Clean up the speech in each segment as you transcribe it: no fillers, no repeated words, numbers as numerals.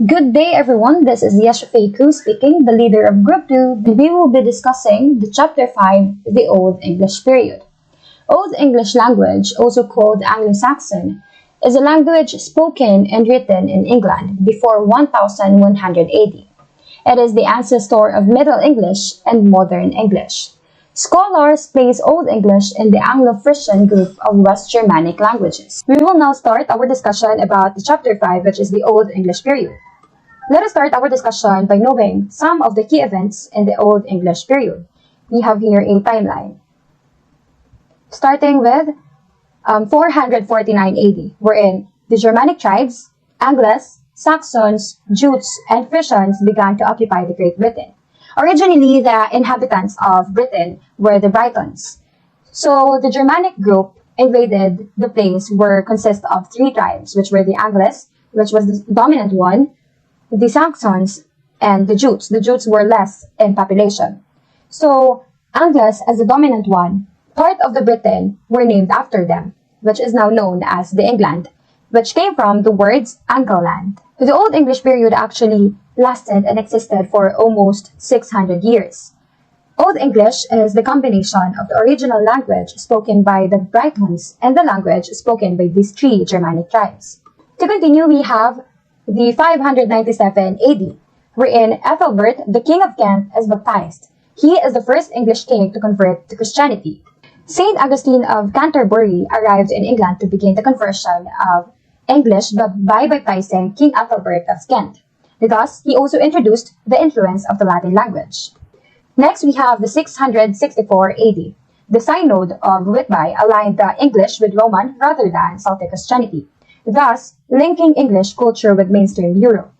Good day, everyone. This is Yashafei Ku speaking, the leader of Group 2, and we will be discussing the Chapter 5, the Old English Period. Old English language, also called Anglo-Saxon, is a language spoken and written in England before 1100 AD. It is the ancestor of Middle English and Modern English. Scholars place Old English in the Anglo-Frisian group of West Germanic languages. We will now start our discussion about the Chapter 5, which is the Old English period. Let us start our discussion by knowing some of the key events in the Old English period. We have here a timeline. Starting with 449 AD, wherein the Germanic tribes, Angles, Saxons, Jutes, and Frisians began to occupy the Great Britain. Originally, the inhabitants of Britain were the Britons. So the Germanic group invaded the place where consists of three tribes, which were the Angles, which was the dominant one, the Saxons, and the Jutes. The Jutes were less in population. So Angles, as the dominant one, part of the Britain were named after them, which is now known as the England, which came from the words Angleland. The Old English period actually lasted and existed for almost 600 years. Old English is the combination of the original language spoken by the Britons and the language spoken by these three Germanic tribes. To continue, we have the 597 AD, wherein Ethelbert, the King of Kent, is baptized. He is the first English king to convert to Christianity. Saint Augustine of Canterbury arrived in England to begin the conversion of English by baptizing King Ethelbert of Kent. Thus, he also introduced the influence of the Latin language. Next, we have the 664 AD. The Synod of Whitby aligned the English with Roman rather than Celtic Christianity, thus linking English culture with mainstream Europe.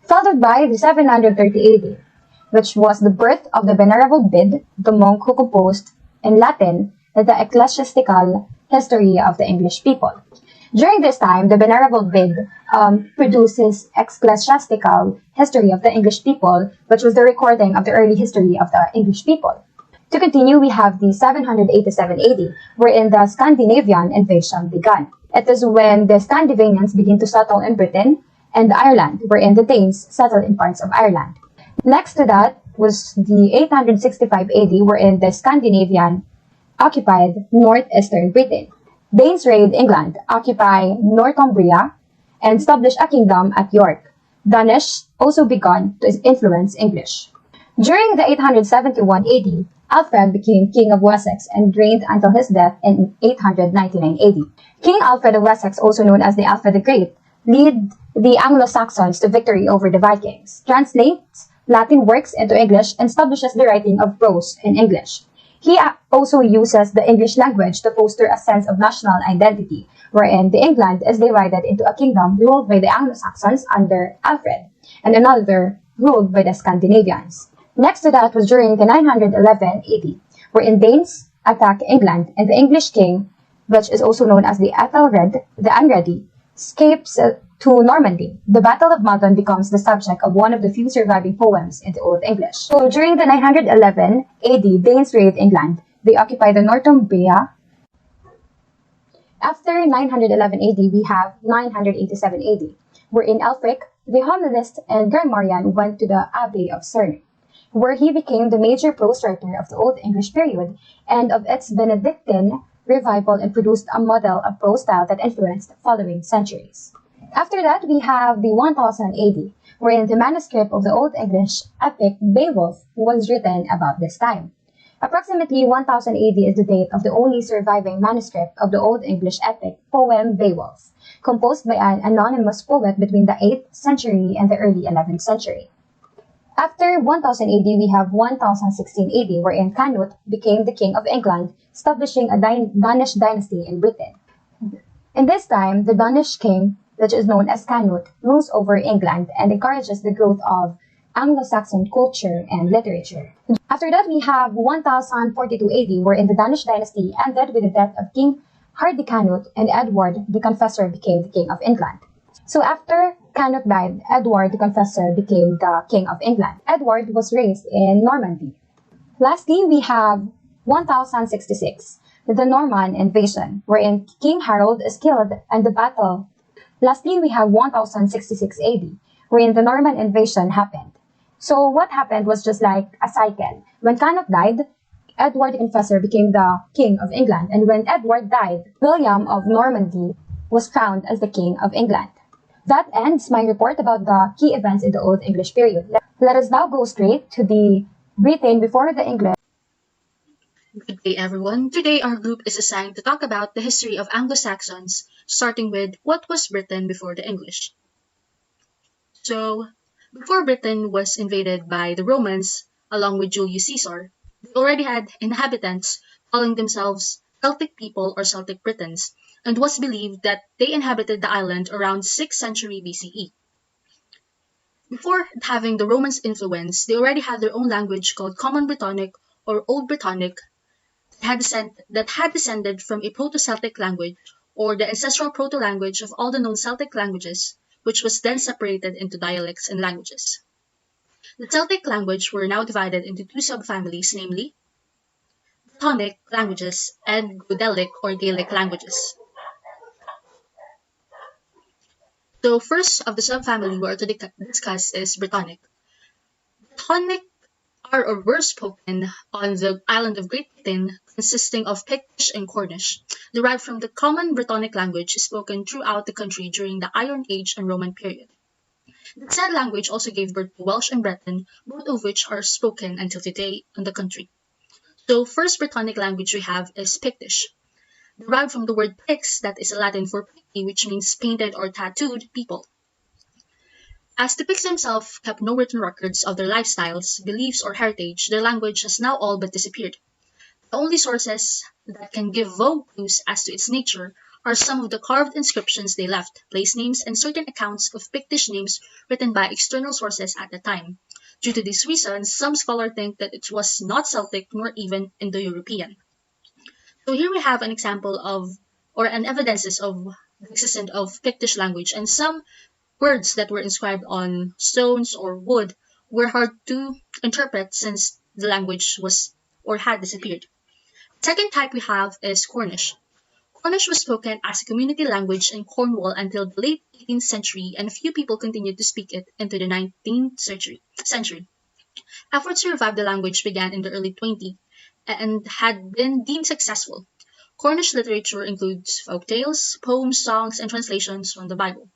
Followed by the 730 AD, which was the birth of the Venerable Bede, the monk who composed, in Latin, the ecclesiastical history of the English people. During this time, the Venerable Bede produces ecclesiastical history of the English people, which was the recording of the early history of the English people. To continue, we have the 787 AD, wherein the Scandinavian invasion began. It is when the Scandinavians begin to settle in Britain and Ireland, wherein the Danes settled in parts of Ireland. Next to that was the 865 AD, wherein the Scandinavian occupied northeastern Britain. Danes raid England, occupy Northumbria, and establish a kingdom at York. Danish also began to influence English. During the 871 AD, Alfred became King of Wessex and reigned until his death in 899 AD. King Alfred of Wessex, also known as the Alfred the Great, led the Anglo-Saxons to victory over the Vikings, translates Latin works into English, and establishes the writing of prose in English. He also uses the English language to foster a sense of national identity, wherein the England is divided into a kingdom ruled by the Anglo-Saxons under Alfred, and another ruled by the Scandinavians. Next to that was during the 911 AD, wherein Danes attack England, and the English king, which is also known as the Ethelred, the Unready, escapes to Normandy. The Battle of Malton becomes the subject of one of the few surviving poems in the Old English. So during the 911 AD, Danes raid England. They occupy the Northumbria. After 911 AD, we have 987 AD, wherein Ælfric, the Humanist and grammarian, went to the Abbey of Cerne, where he became the major prose writer of the Old English period and of its Benedictine revival, and produced a model of prose style that influenced the following centuries. After that, we have the 1000 AD, wherein the manuscript of the Old English epic Beowulf was written about this time. Approximately 1000 AD is the date of the only surviving manuscript of the Old English epic poem Beowulf, composed by an anonymous poet between the 8th century and the early 11th century. After 1000 AD, we have 1016 AD, wherein Canute became the King of England, establishing a Danish dynasty in Britain. In this time, the Danish king, which is known as Canute, rules over England and encourages the growth of Anglo-Saxon culture and literature. After that, we have 1042 AD, wherein the Danish dynasty ended with the death of King Hardicanute, and Edward the Confessor became the King of England. So after Canute died, Edward the Confessor became the King of England. Edward was raised in Normandy. Lastly, we have 1066, the Norman invasion, wherein King Harold is killed and the battle. Lastly, we have 1066 AD, when the Norman invasion happened. So what happened was just like a cycle. When Canute died, Edward the Confessor became the King of England, and when Edward died, William of Normandy was crowned as the King of England. That ends my report about the key events in the Old English period. Let us now go straight to the Britain before the English. Good day, everyone. Today, our group is assigned to talk about the history of Anglo-Saxons, starting with what was Britain before the English. So, before Britain was invaded by the Romans, along with Julius Caesar, they already had inhabitants calling themselves Celtic people or Celtic Britons, and was believed that they inhabited the island around 6th century BCE. Before having the Romans' influence, they already had their own language called Common Brittonic or Old Brittonic that had descended from a Proto-Celtic language, or the ancestral proto-language of all the known Celtic languages, which was then separated into dialects and languages. The Celtic language were now divided into two subfamilies, namely Brittonic languages and Goidelic or Gaelic languages. So first of the subfamily we are to discuss is Brittonic. Brittonic are or were spoken on the island of Great Britain, consisting of Pictish and Cornish, derived from the common Brittonic language spoken throughout the country during the Iron Age and Roman period. The said language also gave birth to Welsh and Breton, both of which are spoken until today in the country. So first Brittonic language we have is Pictish, derived from the word pix, that is Latin for picti, which means painted or tattooed people. As the Picts themselves kept no written records of their lifestyles, beliefs, or heritage, their language has now all but disappeared. The only sources that can give vague clues as to its nature are some of the carved inscriptions they left, place names, and certain accounts of Pictish names written by external sources at the time. Due to these reasons, some scholars think that it was not Celtic nor even Indo-European. So here we have an example of, or an evidences of the existence of Pictish language, and some words that were inscribed on stones or wood were hard to interpret since the language was or had disappeared. The second type we have is Cornish. Cornish was spoken as a community language in Cornwall until the late 18th century, and a few people continued to speak it into the 19th century. Efforts to revive the language began in the early 20s and had been deemed successful. Cornish literature includes folk tales, poems, songs, and translations from the Bible.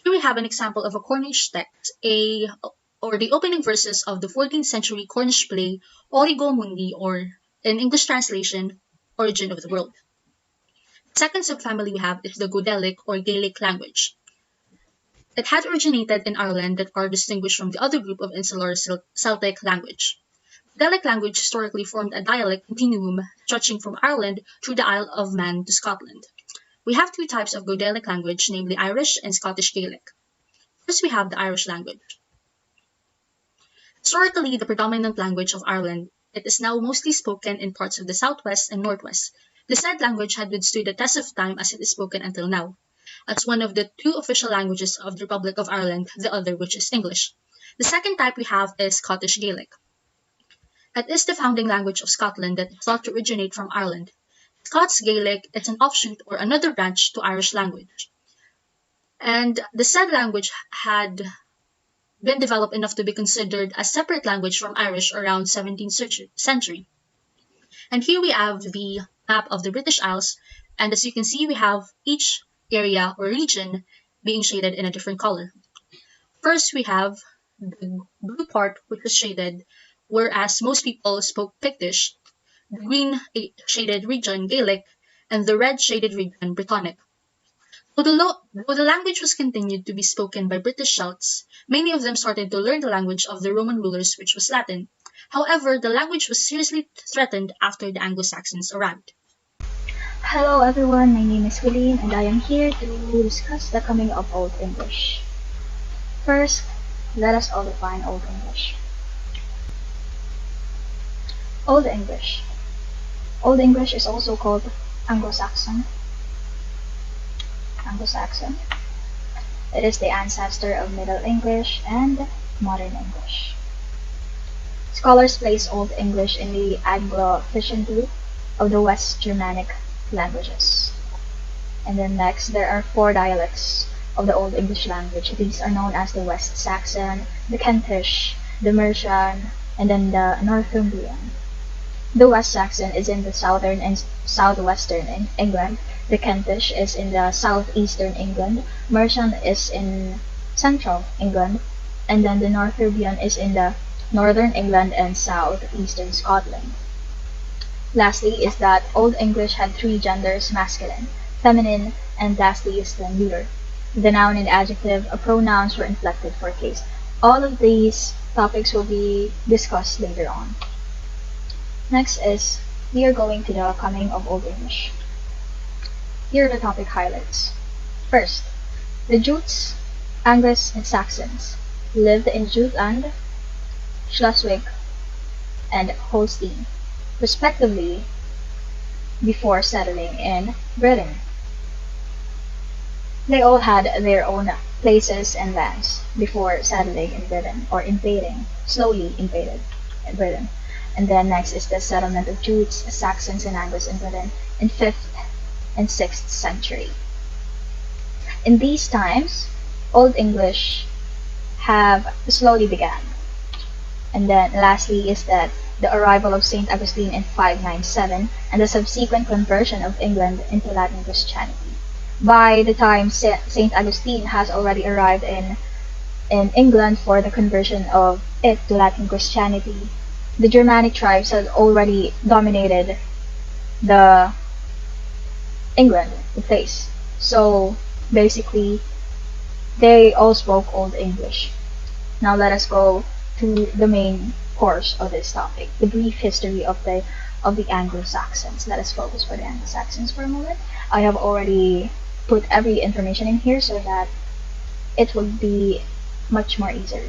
Here we have an example of a Cornish text, or the opening verses of the 14th century Cornish play Origo Mundi, or in English translation, Origin of the World. The second subfamily we have is the Goidelic or Gaelic language. It had originated in Ireland that are distinguished from the other group of insular Celtic language. Gaelic language historically formed a dialect continuum stretching from Ireland through the Isle of Man to Scotland. We have two types of Goidelic language, namely Irish and Scottish Gaelic. First, we have the Irish language. Historically, the predominant language of Ireland, it is now mostly spoken in parts of the southwest and northwest. The said language had withstood the test of time as it is spoken until now, as one of the two official languages of the Republic of Ireland, the other which is English. The second type we have is Scottish Gaelic. It is the founding language of Scotland that is thought to originate from Ireland. Scots Gaelic is an offshoot or another branch to Irish language. And the said language had been developed enough to be considered a separate language from Irish around 17th century. And here we have the map of the British Isles, and as you can see, we have each area or region being shaded in a different color. First, we have the blue part, which is shaded, whereas most people spoke Pictish, the green shaded region Gaelic, and the red shaded region Brittonic. Though the language was continued to be spoken by British Celts, many of them started to learn the language of the Roman rulers, which was Latin. However, the language was seriously threatened after the Anglo-Saxons arrived. Hello everyone, my name is Willeen and I am here to discuss the coming of Old English. First, let us all define Old English. Old English. Old English is also called Anglo-Saxon. It is the ancestor of Middle English and Modern English. Scholars place Old English in the Anglo-Frisian group of the West Germanic languages. And then next, there are 4 dialects of the Old English language. These are known as the West Saxon, the Kentish, the Mercian, and then the Northumbrian. The West Saxon is in the southern and southwestern England. The Kentish is in the southeastern England. Mercian is in central England. And then the Northumbrian is in the northern England and southeastern Scotland. Lastly is that Old English had three genders, masculine, feminine, and lastly is the neuter. The noun and adjective pronouns were inflected for case. All of these topics will be discussed later on. Next is, we are going to the coming of Old English. Here are the topic highlights. First, the Jutes, Angles, and Saxons lived in Jutland, Schleswig, and Holstein, respectively, before settling in Britain. They all had their own places and lands before settling in Britain, or slowly invaded Britain. And then next is the settlement of Jutes, Saxons, and Angles in Britain in 5th and 6th century. In these times, Old English have slowly began. And then lastly is that the arrival of St. Augustine in 597 and the subsequent conversion of England into Latin Christianity. By the time St. Augustine has already arrived in England for the conversion of it to Latin Christianity, the Germanic tribes had already dominated the place. So basically, they all spoke Old English. Now let us go to the main course of this topic, the brief history of the Anglo-Saxons. Let us focus for the Anglo-Saxons for a moment. I have already put every information in here so that it would be much more easier.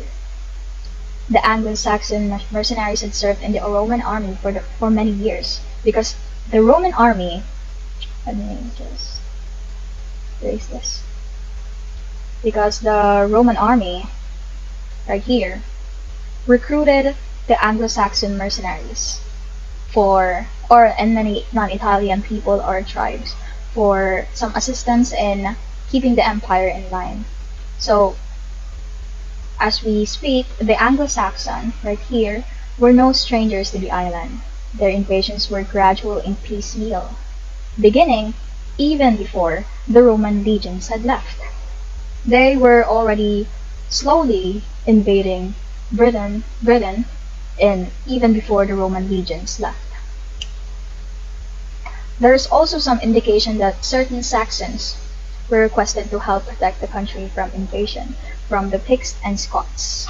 The Anglo-Saxon mercenaries had served in the Roman army for many years, because the Roman army, let me just erase this, because the Roman army right here recruited the Anglo-Saxon mercenaries and many non-Italian people or tribes for some assistance in keeping the empire in line. So as we speak, the Anglo-Saxon right here were no strangers to the island. Their invasions were gradual and piecemeal, beginning even before the Roman legions had left. They were already slowly invading Britain even before the Roman legions left. There is also some indication that certain Saxons were requested to help protect the country from invasion from the Picts and Scots.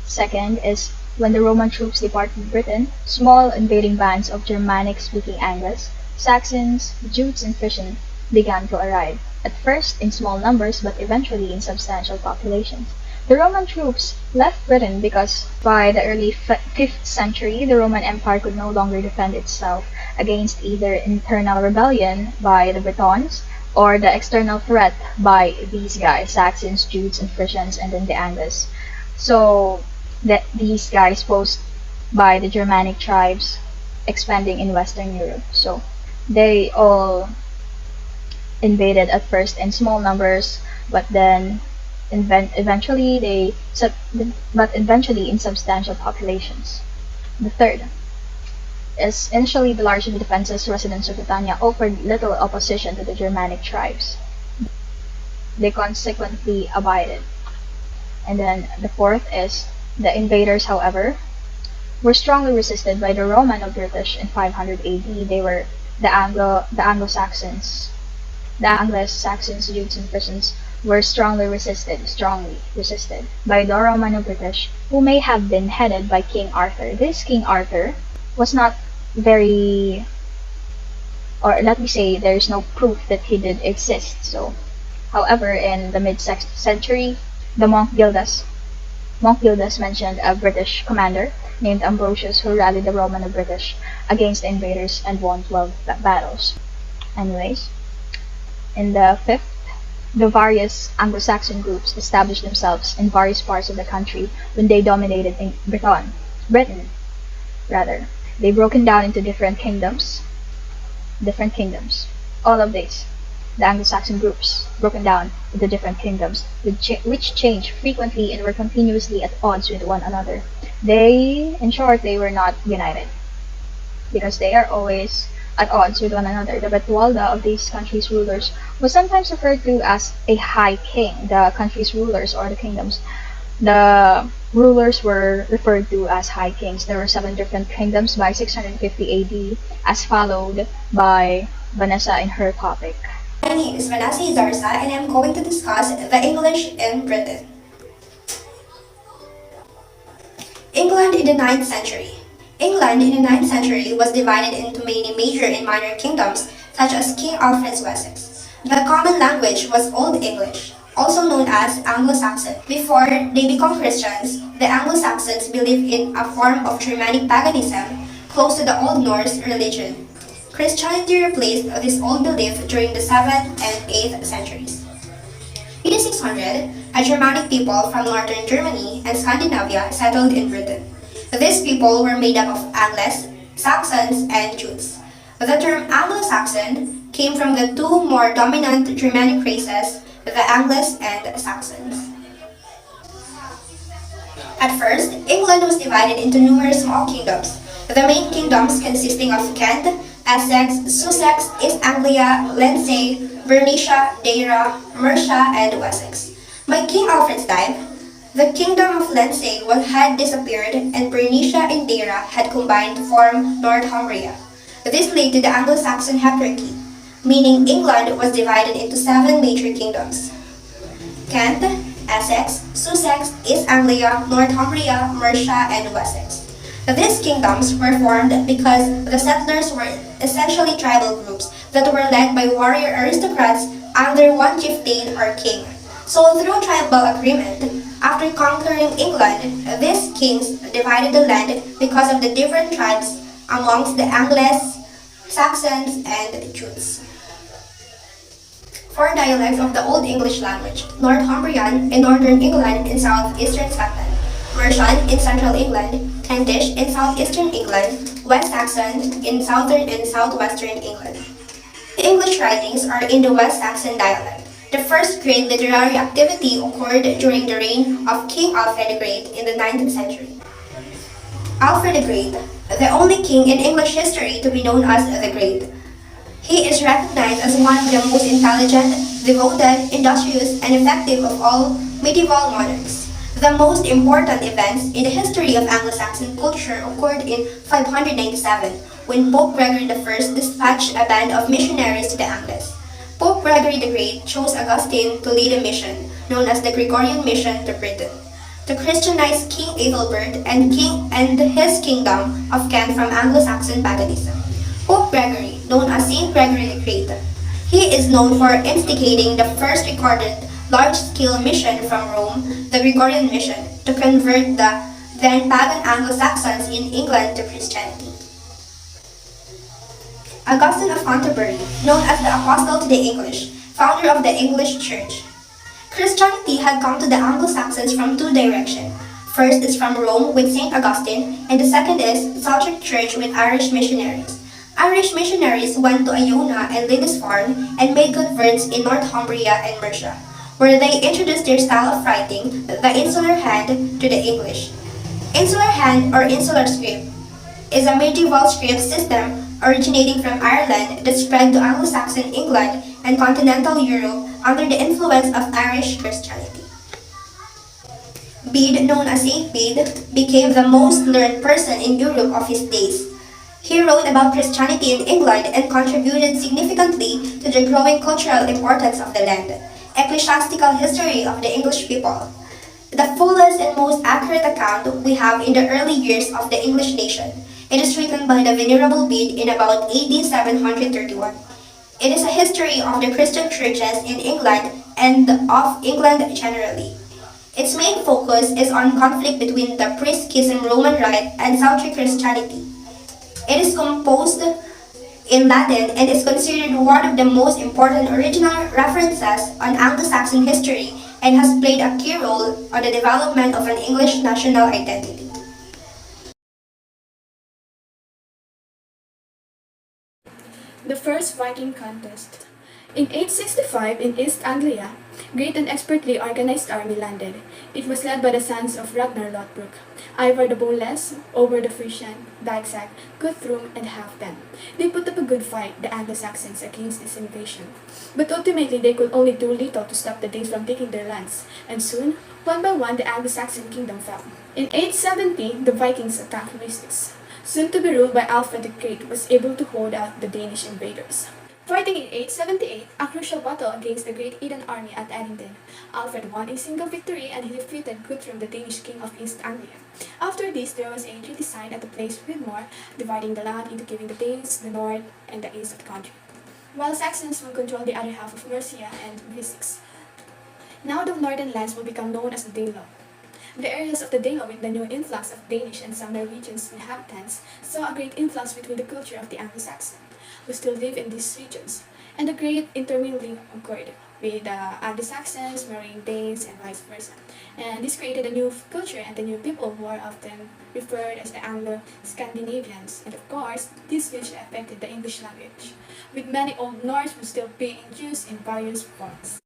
Second is, when the Roman troops departed Britain, small invading bands of Germanic-speaking Angles, Saxons, Jutes, and Frisians began to arrive, at first in small numbers but eventually in substantial populations. The Roman troops left Britain because by the early 5th century, the Roman Empire could no longer defend itself against either internal rebellion by the Britons or the external threat by these guys, Saxons, Jutes, and Frisians, and then the Angles. So these guys posed by the Germanic tribes expanding in Western Europe. So they all invaded at first in small numbers, but then eventually in substantial populations. The third is, initially the large defenseless residents of Britannia offered little opposition to the Germanic tribes. They consequently abided. And then the fourth is, the invaders, however, were strongly resisted by the Roman of British in 500 AD. They were the Anglo-Saxons. The Angles, Saxons, Jutes, and Frisians were strongly resisted by the Roman of British, who may have been headed by King Arthur. This King Arthur was not very, or let me say, there is no proof that he did exist. So, however, in the mid-6th century, the monk Gildas mentioned a British commander named Ambrosius who rallied the Roman of British against the invaders and won 12 battles. Anyways, in the 5th, the various Anglo-Saxon groups established themselves in various parts of the country when they dominated in Britain. They broken down into different kingdoms. All of these. the Anglo-Saxon groups, broken down into different kingdoms, which changed frequently and were continuously at odds with one another. In short, they were not united because they are always at odds with one another. The Betualda of these countries' rulers was sometimes referred to as a high king. The country's rulers or the rulers were referred to as high kings. There were 7 different kingdoms by 650 AD, as followed by Vanessa in her topic. My name is Vanessa Zarza and I'm going to discuss the English in Britain. England in the 9th century. England in the 9th century was divided into many major and minor kingdoms, such as King Alfred's Wessex. The common language was Old English, also known as Anglo-Saxon. Before they become Christians, the Anglo-Saxons believed in a form of Germanic paganism close to the Old Norse religion. Christianity replaced this old belief during the 7th and 8th centuries. In the 600, a Germanic people from northern Germany and Scandinavia settled in Britain. These people were made up of Angles, Saxons, and Jutes. The term Anglo-Saxon came from the two more dominant Germanic races, the Angles and Saxons. At first, England was divided into numerous small kingdoms, the main kingdoms consisting of Kent, Essex, Sussex, East Anglia, Lindsey, Bernicia, Deira, Mercia, and Wessex. By King Alfred's time, the kingdom of Lindsey had disappeared and Bernicia and Deira had combined to form Northumbria. This led to the Anglo-Saxon heptarchy, meaning England was divided into 7 major kingdoms: Kent, Essex, Sussex, East Anglia, Northumbria, Mercia, and Wessex. These kingdoms were formed because the settlers were essentially tribal groups that were led by warrior aristocrats under one chieftain or king. So through tribal agreement, after conquering England, these kings divided the land because of the different tribes amongst the Angles, Saxons, and Jutes. 4 dialects of the Old English language: Northumbrian in northern England and southeastern Scotland, Mercian in central England, Kentish in southeastern England, West Saxon in southern and southwestern England. The English writings are in the West Saxon dialect. The first great literary activity occurred during the reign of King Alfred the Great in the 9th century. Alfred the Great, the only king in English history to be known as the Great. He is recognized as one of the most intelligent, devoted, industrious, and effective of all medieval monarchs. The most important events in the history of Anglo-Saxon culture occurred in 597, when Pope Gregory I dispatched a band of missionaries to the Angles. Pope Gregory the Great chose Augustine to lead a mission, known as the Gregorian Mission to Britain, to Christianize King Ethelbert and his kingdom of Kent from Anglo-Saxon paganism. Pope Gregory, known as Saint Gregory the Great, he is known for instigating the first recorded large-scale mission from Rome, the Gregorian Mission, to convert the then pagan Anglo-Saxons in England to Christianity. Augustine of Canterbury, known as the Apostle to the English, founder of the English Church. Christianity had come to the Anglo-Saxons from 2 directions. First is from Rome with St. Augustine, and the second is Celtic Church with Irish missionaries. Irish missionaries went to Iona and Lindisfarne and made converts in Northumbria and Mercia, where they introduced their style of writing, the insular hand, to the English. Insular hand or insular script is a medieval script system originating from Ireland that spread to Anglo-Saxon England and continental Europe under the influence of Irish Christianity. Bede, known as Saint Bede, became the most learned person in Europe of his days. He wrote about Christianity in England and contributed significantly to the growing cultural importance of the land. Ecclesiastical History of the English People, the fullest and most accurate account we have in the early years of the English nation. It is written by the Venerable Bede in about AD 731. It is a history of the Christian churches in England and of England generally. Its main focus is on conflict between the priest-schism Roman Rite and Celtic Christianity. It is composed in Latin and is considered one of the most important original references on Anglo-Saxon history and has played a key role on the development of an English national identity. The first Viking contest. In 865, in East Anglia, great and expertly organized army landed. It was led by the sons of Ragnar Lothbrok, Ivar the Boneless, Ober the Frisian, Dagsak, Guthrum, and Halfdan. They put up a good fight, the Anglo-Saxons, against this invasion. But ultimately, they could only do little to stop the Danes from taking their lands, and soon, one by one, the Anglo-Saxon kingdom fell. In 870, the Vikings attacked Wessex. Soon to be ruled by Alfred the Great, was able to hold out the Danish invaders. Fighting in 878, a crucial battle against the Great Eden army at Edington, Alfred won a single victory and he defeated Guthrum, the Danish king of East Anglia. After this, there was a treaty signed at the place Widmore, dividing the land into giving the Danes the north and the east of the country, while Saxons will control the other half of Mercia and Wessex. Now the northern lands will become known as the Danelaw. The areas of the Danelaw with the new influx of Danish and some Norwegians inhabitants saw a great influx between the culture of the Anglo-Saxon, who still live in these regions, and a great intermingling occurred with the Anglo-Saxons marrying Danes and vice versa. And this created a new culture and the new people who are often referred as the Anglo-Scandinavians. And of course, this hugely affected the English language, with many Old Norse who still being used in various forms.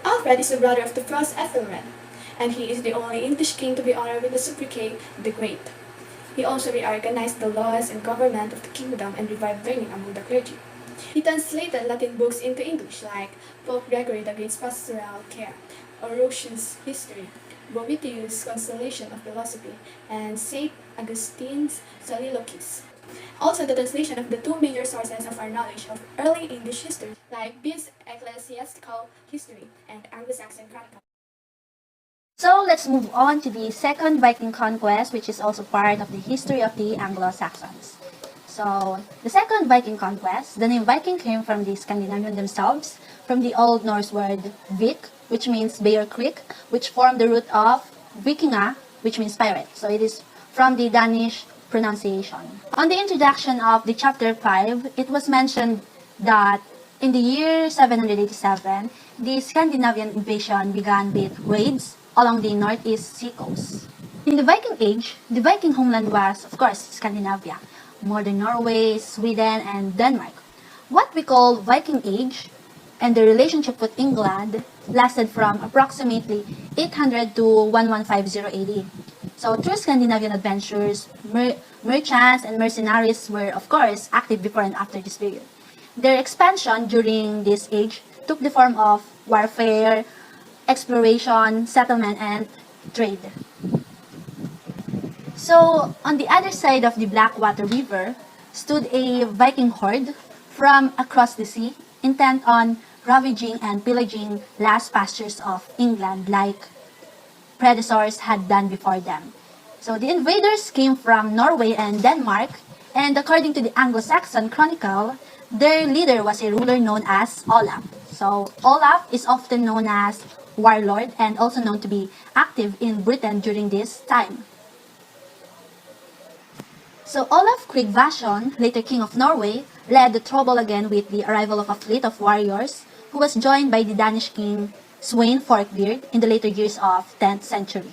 Alfred is the brother of the first Ethelred, and he is the only English king to be honored with the sobriquet the Great. He also reorganized the laws and government of the kingdom and revived learning among the clergy. He translated Latin books into English like Pope Gregory the Great's Pastoral Care, Orosius' History, Boethius' Constellation of Philosophy, and St. Augustine's Soliloquies. Also, the translation of the two major sources of our knowledge of early English history, like Bede's Ecclesiastical History and Anglo-Saxon Chronicle. So let's move on to the second Viking conquest, which is also part of the history of the Anglo-Saxons. So the second Viking conquest, the name Viking came from the Scandinavian themselves, from the Old Norse word vik, which means Bear Creek, which formed the root of vikinga, which means pirate. So it is from the Danish pronunciation. On the introduction of the chapter 5, it was mentioned that in the year 787, the Scandinavian invasion began with raids along the northeast seacoast. In the Viking Age, the Viking homeland was, of course, Scandinavia, modern Norway, Sweden, and Denmark. What we call Viking Age and the relationship with England lasted from approximately 800 to 1150 AD. So through Scandinavian adventures, merchants and mercenaries were, of course, active before and after this period. Their expansion during this age took the form of warfare, exploration, settlement, and trade. So, on the other side of the Blackwater River stood a Viking horde from across the sea, intent on ravaging and pillaging last pastures of England like predecessors had done before them. So, the invaders came from Norway and Denmark, and according to the Anglo-Saxon Chronicle, their leader was a ruler known as Olaf. So, Olaf is often known as warlord and also known to be active in Britain during this time. So Olaf Krigvasson, later king of Norway, led the trouble again with the arrival of a fleet of warriors who was joined by the Danish king Sweyn Forkbeard in the later years of 10th century.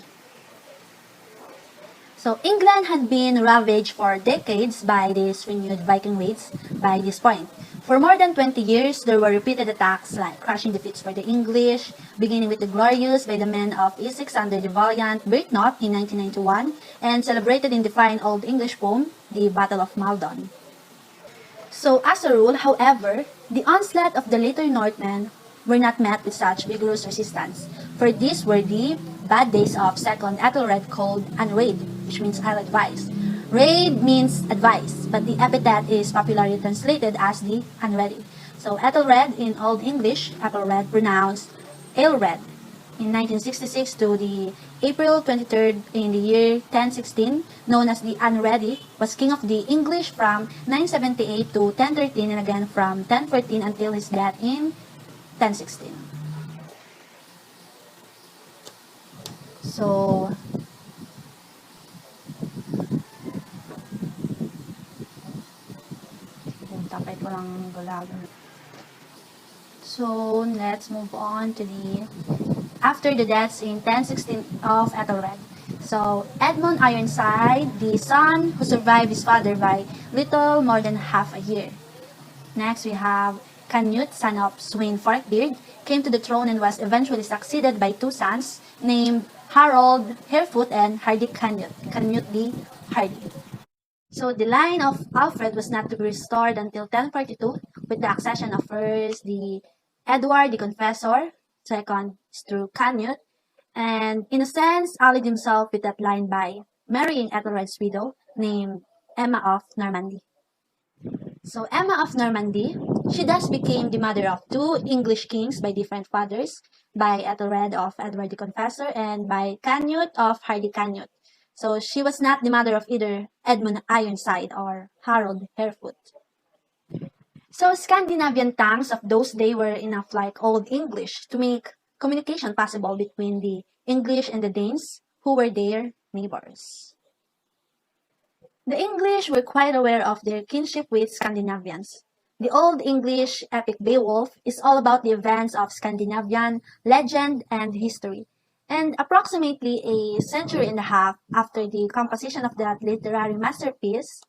So England had been ravaged for decades by these renewed Viking raids by this point. For more than 20 years, there were repeated attacks like crushing defeats for the English, beginning with the Glorious by the men of Essex under the valiant Byrhtnoth in 1991, and celebrated in the fine Old English poem, the Battle of Maldon. So as a rule, however, the onslaught of the later Northmen were not met with such vigorous resistance, for these were the bad days of second Ethelred called Unraid, which means I'll advise. Raid means advice, but the epithet is popularly translated as the unready. So Ethelred in Old English, Ethelred pronounced Aelred. In 1966 to the April 23rd in the year 1016, known as the Unready, was king of the English from 978 to 1013 and again from 1014 until his death in 1016. So let's move on to the after the deaths in 1016 of Ethelred. So, Edmund Ironside, the son who survived his father by little more than half a year. Next, we have Canute, son of Sweyn Forkbeard, came to the throne and was eventually succeeded by two sons named Harold Harefoot and Hardy Canute, Canute the Hardy. So the line of Alfred was not to be restored until 1042 with the accession of first the Edward the Confessor, second is through Canute, and in a sense allied himself with that line by marrying Ethelred's widow named Emma of Normandy. So Emma of Normandy, she thus became the mother of two English kings by different fathers, by Ethelred of Edward the Confessor and by Canute of Hardy Canute. So she was not the mother of either Edmund Ironside or Harold Harefoot. So Scandinavian tongues of those days were enough like Old English to make communication possible between the English and the Danes, who were their neighbors. The English were quite aware of their kinship with Scandinavians. The Old English epic Beowulf is all about the events of Scandinavian legend and history. And approximately a century and a half after the composition of that literary masterpiece,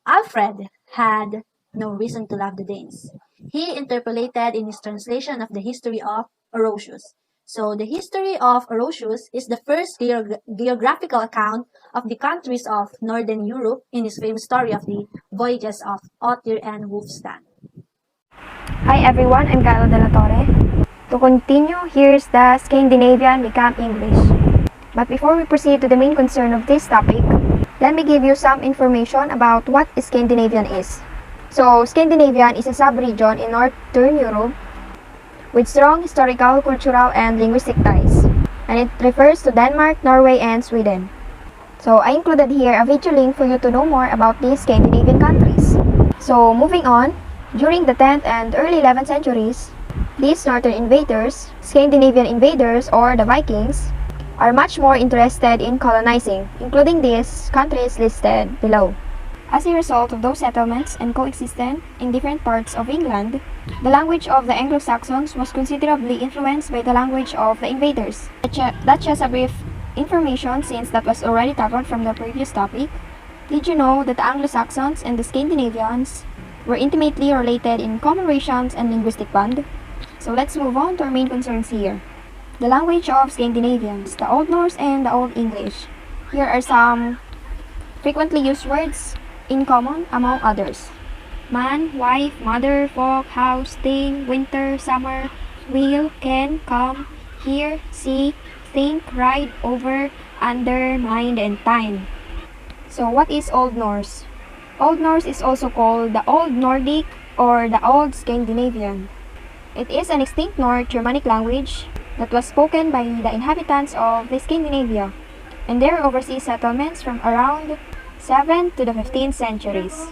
Alfred had no reason to love the Danes. He interpolated in his translation of the history of Orosius. So the history of Orosius is the first geographical account of the countries of Northern Europe in his famous story of the voyages of Otir and Wulfstan. Hi everyone, I'm Carlo Della Torre. To continue, here's the Scandinavian become English. But before we proceed to the main concern of this topic, let me give you some information about what Scandinavian is. So, Scandinavian is a sub-region in Northern Europe with strong historical, cultural, and linguistic ties. And it refers to Denmark, Norway, and Sweden. So, I included here a video link for you to know more about these Scandinavian countries. So, moving on, during the 10th and early 11th centuries, these northern invaders, Scandinavian invaders or the Vikings, are much more interested in colonizing, including these countries listed below. As a result of those settlements and coexistence in different parts of England, the language of the Anglo-Saxons was considerably influenced by the language of the invaders. That's just a brief information since that was already tackled from the previous topic. Did you know that the Anglo-Saxons and the Scandinavians were intimately related in common racial and linguistic bond? So let's move on to our main concerns here. The language of Scandinavians, the Old Norse and the Old English. Here are some frequently used words in common among others. Man, wife, mother, folk, house, thing, winter, summer, will, can, come, hear, see, think, ride, over, under, mind, and time. So what is Old Norse? Old Norse is also called the Old Nordic or the Old Scandinavian. It is an extinct North Germanic language that was spoken by the inhabitants of the Scandinavia and their overseas settlements from around 7th to the 15th centuries.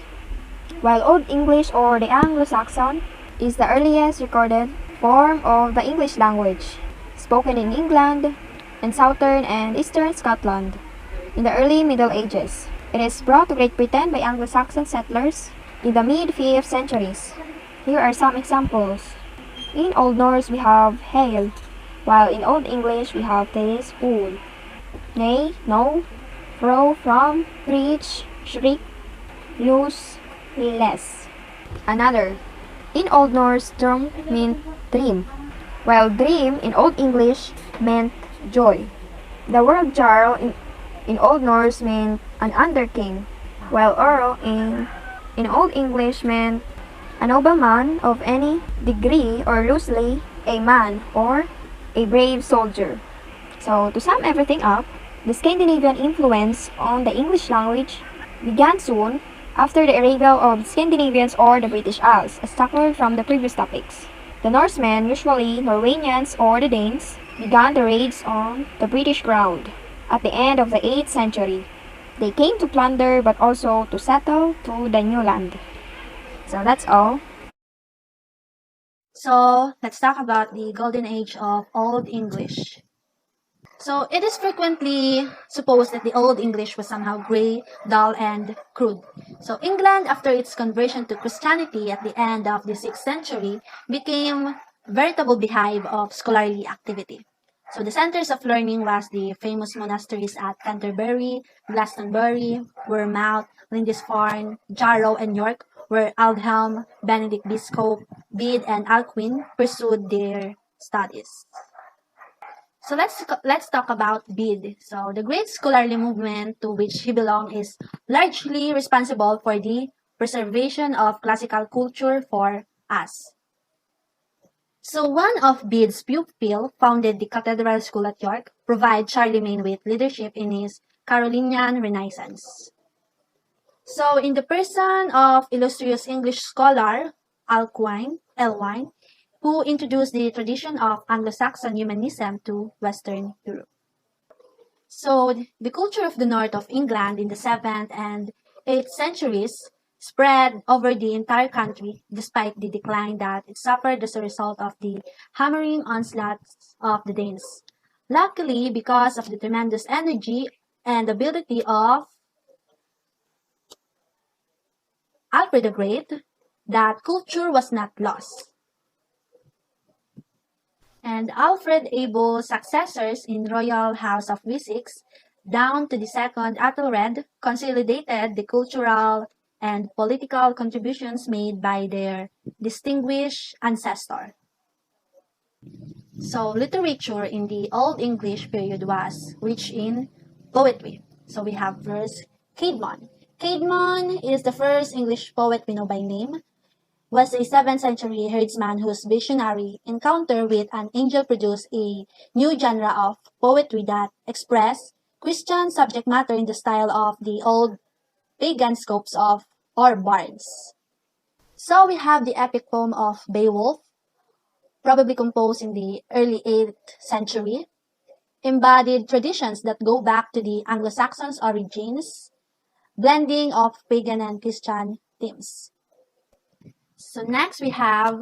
While Old English or the Anglo-Saxon is the earliest recorded form of the English language, spoken in England and southern and eastern Scotland in the early Middle Ages. It is brought to Great Britain by Anglo-Saxon settlers in the mid-5th centuries. Here are some examples. In Old Norse we have hail, while in Old English we have this wool. Nay, no, fro, from, preach, shriek, loose, less. Another. In Old Norse, drum meant dream, while dream in Old English meant joy. The word jarl in Old Norse meant an under-king, while earl in Old English meant a nobleman of any degree or loosely a man or a brave soldier. So to sum everything up, the Scandinavian influence on the English language began soon after the arrival of the Scandinavians or the British Isles, as tackled from the previous topics. The Norsemen, usually Norwegians or the Danes, began the raids on the British ground at the end of the 8th century. They came to plunder but also to settle to the new land. So that's all. So let's talk about the golden age of Old English. So it is frequently supposed that the Old English was somehow gray, dull, and crude. So England, after its conversion to Christianity at the end of the 6th century, became a veritable beehive of scholarly activity. So the centers of learning was the famous monasteries at Canterbury, Glastonbury, Bournemouth, Lindisfarne, Jarrow, and York, where Aldhelm, Benedict Biscop, Bede, and Alcuin pursued their studies. So let's talk about Bede. So the great scholarly movement to which he belonged is largely responsible for the preservation of classical culture for us. So one of Bede's pupils founded the Cathedral School at York, provide Charlemagne with leadership in his Carolinian Renaissance. So in the person of illustrious English scholar Elwine, who introduced the tradition of Anglo-Saxon humanism to Western Europe. So the culture of the north of England in the 7th and 8th centuries spread over the entire country despite the decline that it suffered as a result of the hammering onslaughts of the Danes. Luckily, because of the tremendous energy and ability of Alfred the Great, that culture was not lost. And Alfred able successors in royal house of Wessex, down to the second Athelred, consolidated the cultural and political contributions made by their distinguished ancestor. So literature in the Old English period was rich in poetry. So we have first Caedmon. Caedmon is the first English poet we know by name, was a 7th century herdsman whose visionary encounter with an angel produced a new genre of poetry that expressed Christian subject matter in the style of the old pagan scopes of or bards. So we have the epic poem of Beowulf, probably composed in the early 8th century, embodied traditions that go back to the Anglo-Saxon origins, blending of pagan and Christian themes. So next we have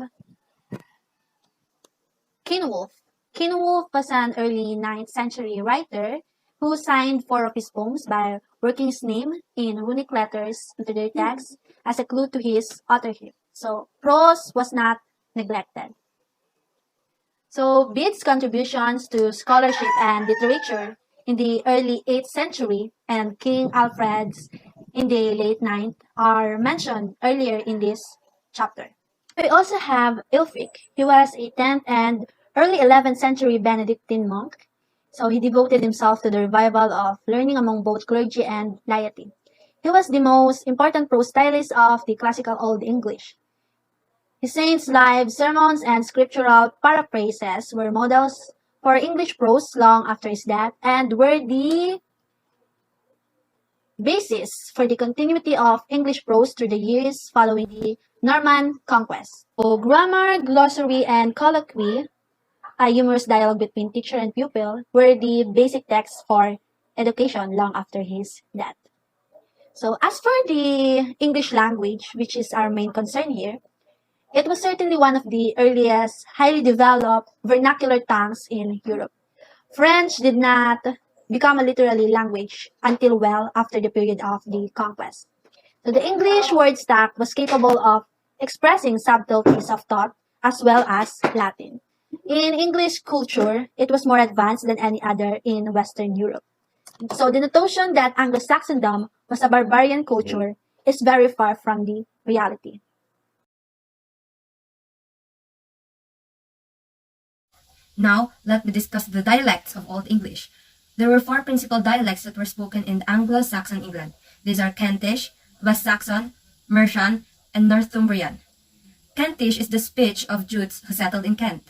Cynewulf. Cynewulf was an early 9th century writer who signed 4 of his poems by working his name in runic letters into their text as a clue to his authorship. So prose was not neglected. So Bede's contributions to scholarship and literature in the early 8th century and King Alfred's in the late 9th are mentioned earlier in this chapter. We also have Ælfric. He was a 10th and early 11th century Benedictine monk. So he devoted himself to the revival of learning among both clergy and laity. He was the most important prose stylist of the classical Old English. His saints' lives, sermons, and scriptural paraphrases were models for English prose long after his death and were the basis for the continuity of English prose through the years following the Norman conquest. So grammar, glossary, and colloquy, a humorous dialogue between teacher and pupil, were the basic texts for education long after his death. So as for the English language, which is our main concern here, it was certainly one of the earliest highly developed vernacular tongues in Europe. French did not become a literary language until well after the period of the conquest. So the English word stack was capable of expressing subtleties of thought as well as Latin. In English culture, it was more advanced than any other in Western Europe. So the notion that Anglo-Saxondom was a barbarian culture is very far from the reality. Now, let me discuss the dialects of Old English. There were 4 principal dialects that were spoken in Anglo-Saxon England. These are Kentish, West Saxon, Mercian, and Northumbrian. Kentish is the speech of Jutes who settled in Kent.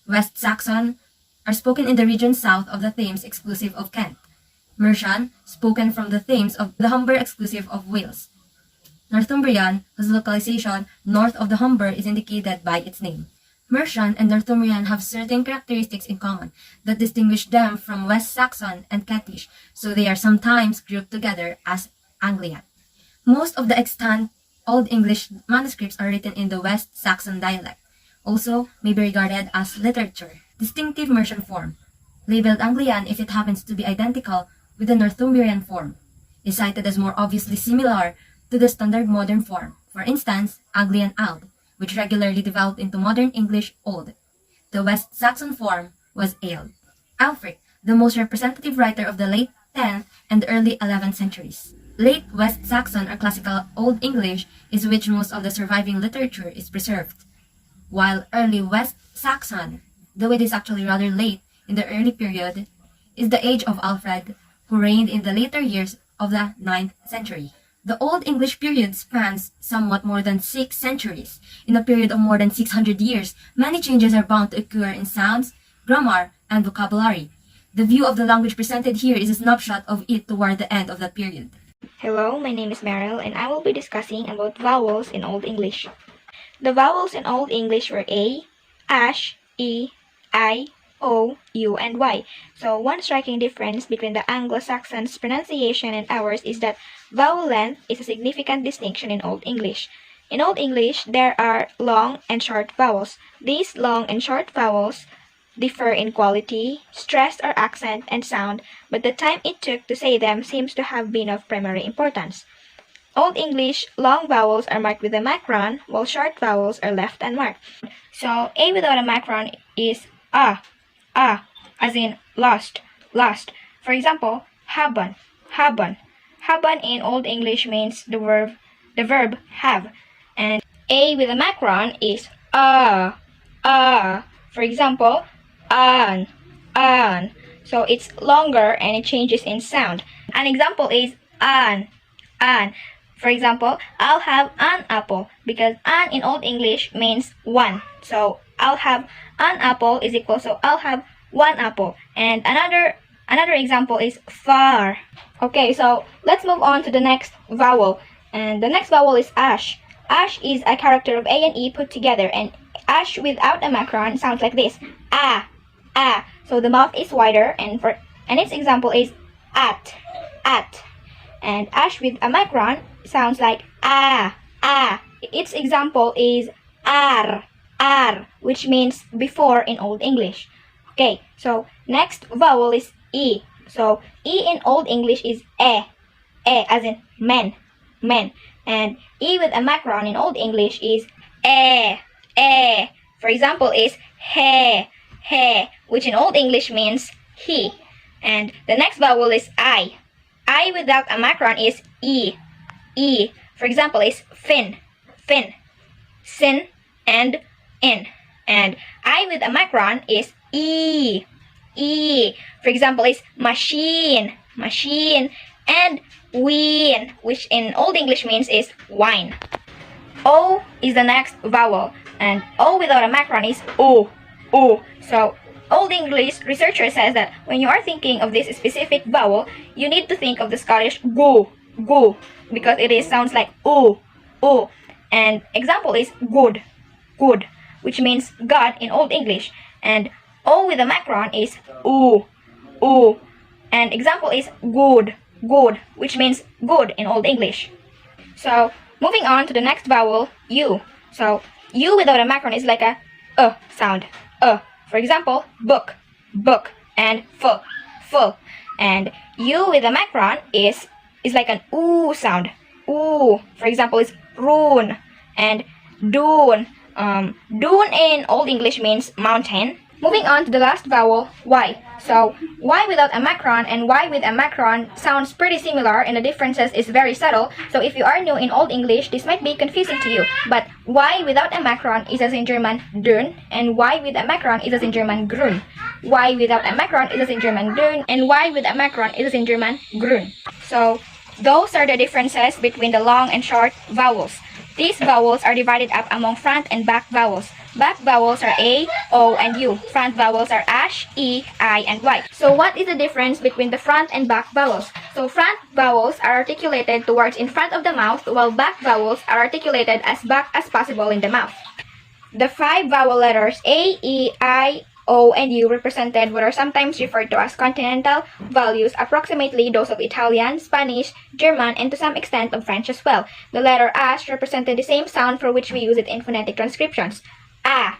West Saxon are spoken in the region south of the Thames exclusive of Kent. Mercian, spoken from the Thames of the Humber exclusive of Wales. Northumbrian, whose localization north of the Humber is indicated by its name. Mercian and Northumbrian have certain characteristics in common that distinguish them from West Saxon and Kentish, so they are sometimes grouped together as Anglian. Most of the extant Old English manuscripts are written in the West Saxon dialect, also may be regarded as literature. Distinctive Mercian form, labeled Anglian if it happens to be identical with the Northumbrian form, is cited as more obviously similar to the standard modern form, for instance, Anglian Ald, which regularly developed into modern English Old. The West Saxon form was Aeld. Alfric, the most representative writer of the late 10th and early 11th centuries. Late West Saxon or Classical Old English is which most of the surviving literature is preserved, while early West Saxon, though it is actually rather late in the early period, is the age of Alfred, who reigned in the later years of the 9th century. The Old English period spans somewhat more than 6 centuries. In a period of more than 600 years, many changes are bound to occur in sounds, grammar, and vocabulary. The view of the language presented here is a snapshot of it toward the end of that period. Hello, my name is Meryl, and I will be discussing about vowels in Old English. The vowels in Old English were A, ash, E, I, O, U, and Y. So one striking difference between the Anglo-Saxons' pronunciation and ours is that vowel length is a significant distinction in Old English. In Old English, there are long and short vowels. These long and short vowels differ in quality, stress or accent, and sound, but the time it took to say them seems to have been of primary importance. Old English long vowels are marked with a macron, while short vowels are left unmarked. So A without a macron is a, as in lost, lost. For example, haben, haben. Haben in Old English means the verb have. And A with a macron is a. For example, an. So it's longer and it changes in sound. An example is an. For example, I'll have an apple, because an in Old English means one. So I'll have an apple is equal to I'll have one apple. And another example is far. Okay, so let's move on to the next vowel. And the next vowel is ash. Ash is a character of A and E put together, and ash without a macron sounds like this. A. So the mouth is wider, and its example is at. And ash with a macron sounds like a. Its example is ar, which means before in Old English. Okay, so next vowel is E. So E in Old English is e, as in men. And E with a macron in Old English is e. For example is he, which in Old English means he. And the next vowel is I. I without a macron is E. For example is fin, sin, and in. And I with a macron is E. For example is machine, and wine, which in Old English means is wine. O is the next vowel, and O without a macron is O. So Old English researcher says that when you are thinking of this specific vowel, you need to think of the Scottish go, because it sounds like O. And example is good, which means God in Old English. And O with a macron is O. And example is good, which means good in Old English. So moving on to the next vowel, U. So U without a macron is like a sound. For example, book, and full. And U with a macron is like an oo sound. Oo. For example, is rune and dune. Dune in Old English means mountain. Moving on to the last vowel, Y. So Y without a macron and Y with a macron sounds pretty similar, and the differences is very subtle. So if you are new in Old English, this might be confusing to you. But Y without a macron is as in German dun, and Y with a macron is as in German grün. Y without a macron is as in German dun, and Y with a macron is as in German grün. So those are the differences between the long and short vowels. These vowels are divided up among front and back vowels. Back vowels are A, O, and U. Front vowels are ash, E, I, and Y. So what is the difference between the front and back vowels? So front vowels are articulated towards in front of the mouth, while back vowels are articulated as back as possible in the mouth. The 5 vowel letters A, E, I, O, and U represented what are sometimes referred to as continental values, approximately those of Italian, Spanish, German, and to some extent of French as well. The letter ash represented the same sound for which we use it in phonetic transcriptions. A.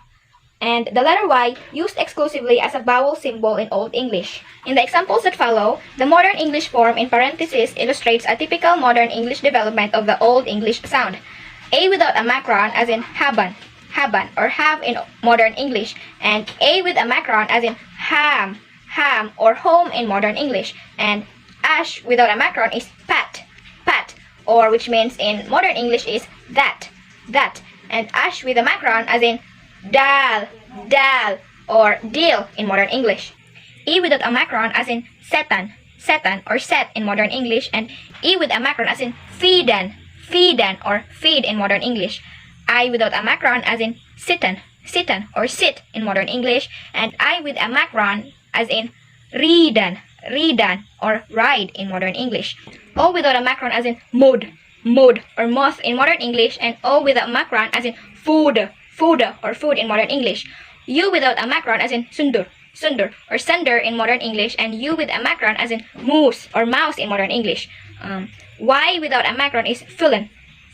And the letter Y used exclusively as a vowel symbol in Old English. In the examples that follow, the modern English form in parentheses illustrates a typical modern English development of the Old English sound. A without a macron as in haben, or have in modern English, and A with a macron as in ham, ham or home in modern English, and ash without a macron is pat, pat, or which means in modern English is that, that, and ash with a macron as in dal, dal, or deal in modern English. E without a macron as in setan, setan, or set in modern English, and E with a macron as in feeden, feeden, or feed in modern English. I without a macron as in sitten, sitten, or sit in modern English, and I with a macron as in rieden, rieden, or ride in modern English. O without a macron as in mood, mood, or moth in modern English, and O without a macron as in food, food, or food in modern English. U without a macron as in sundur, sundur, or sender in modern English, and U with a macron as in moose or mouse in modern English. Y without a macron is fillen,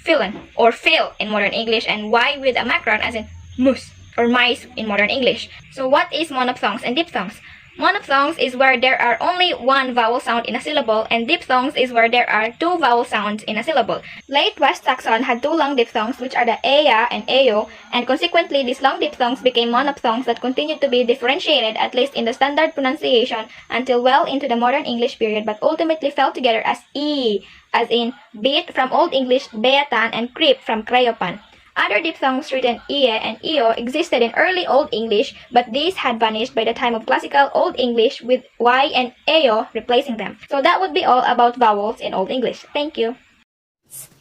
fillen, or fill in modern English, and Y with a macron as in moose or mice in modern English. So what is monophthongs and diphthongs? Monophthongs is where there are only one vowel sound in a syllable, and diphthongs is where there are two vowel sounds in a syllable. Late West Saxon had two long diphthongs, which are the ea and eo, and consequently these long diphthongs became monophthongs that continued to be differentiated, at least in the standard pronunciation, until well into the modern English period, but ultimately fell together as e, as in beat from Old English beatan and creep from creopan. Other diphthongs written ie and eo existed in early Old English, but these had vanished by the time of classical Old English, with y and eo replacing them. So that would be all about vowels in Old English. Thank you.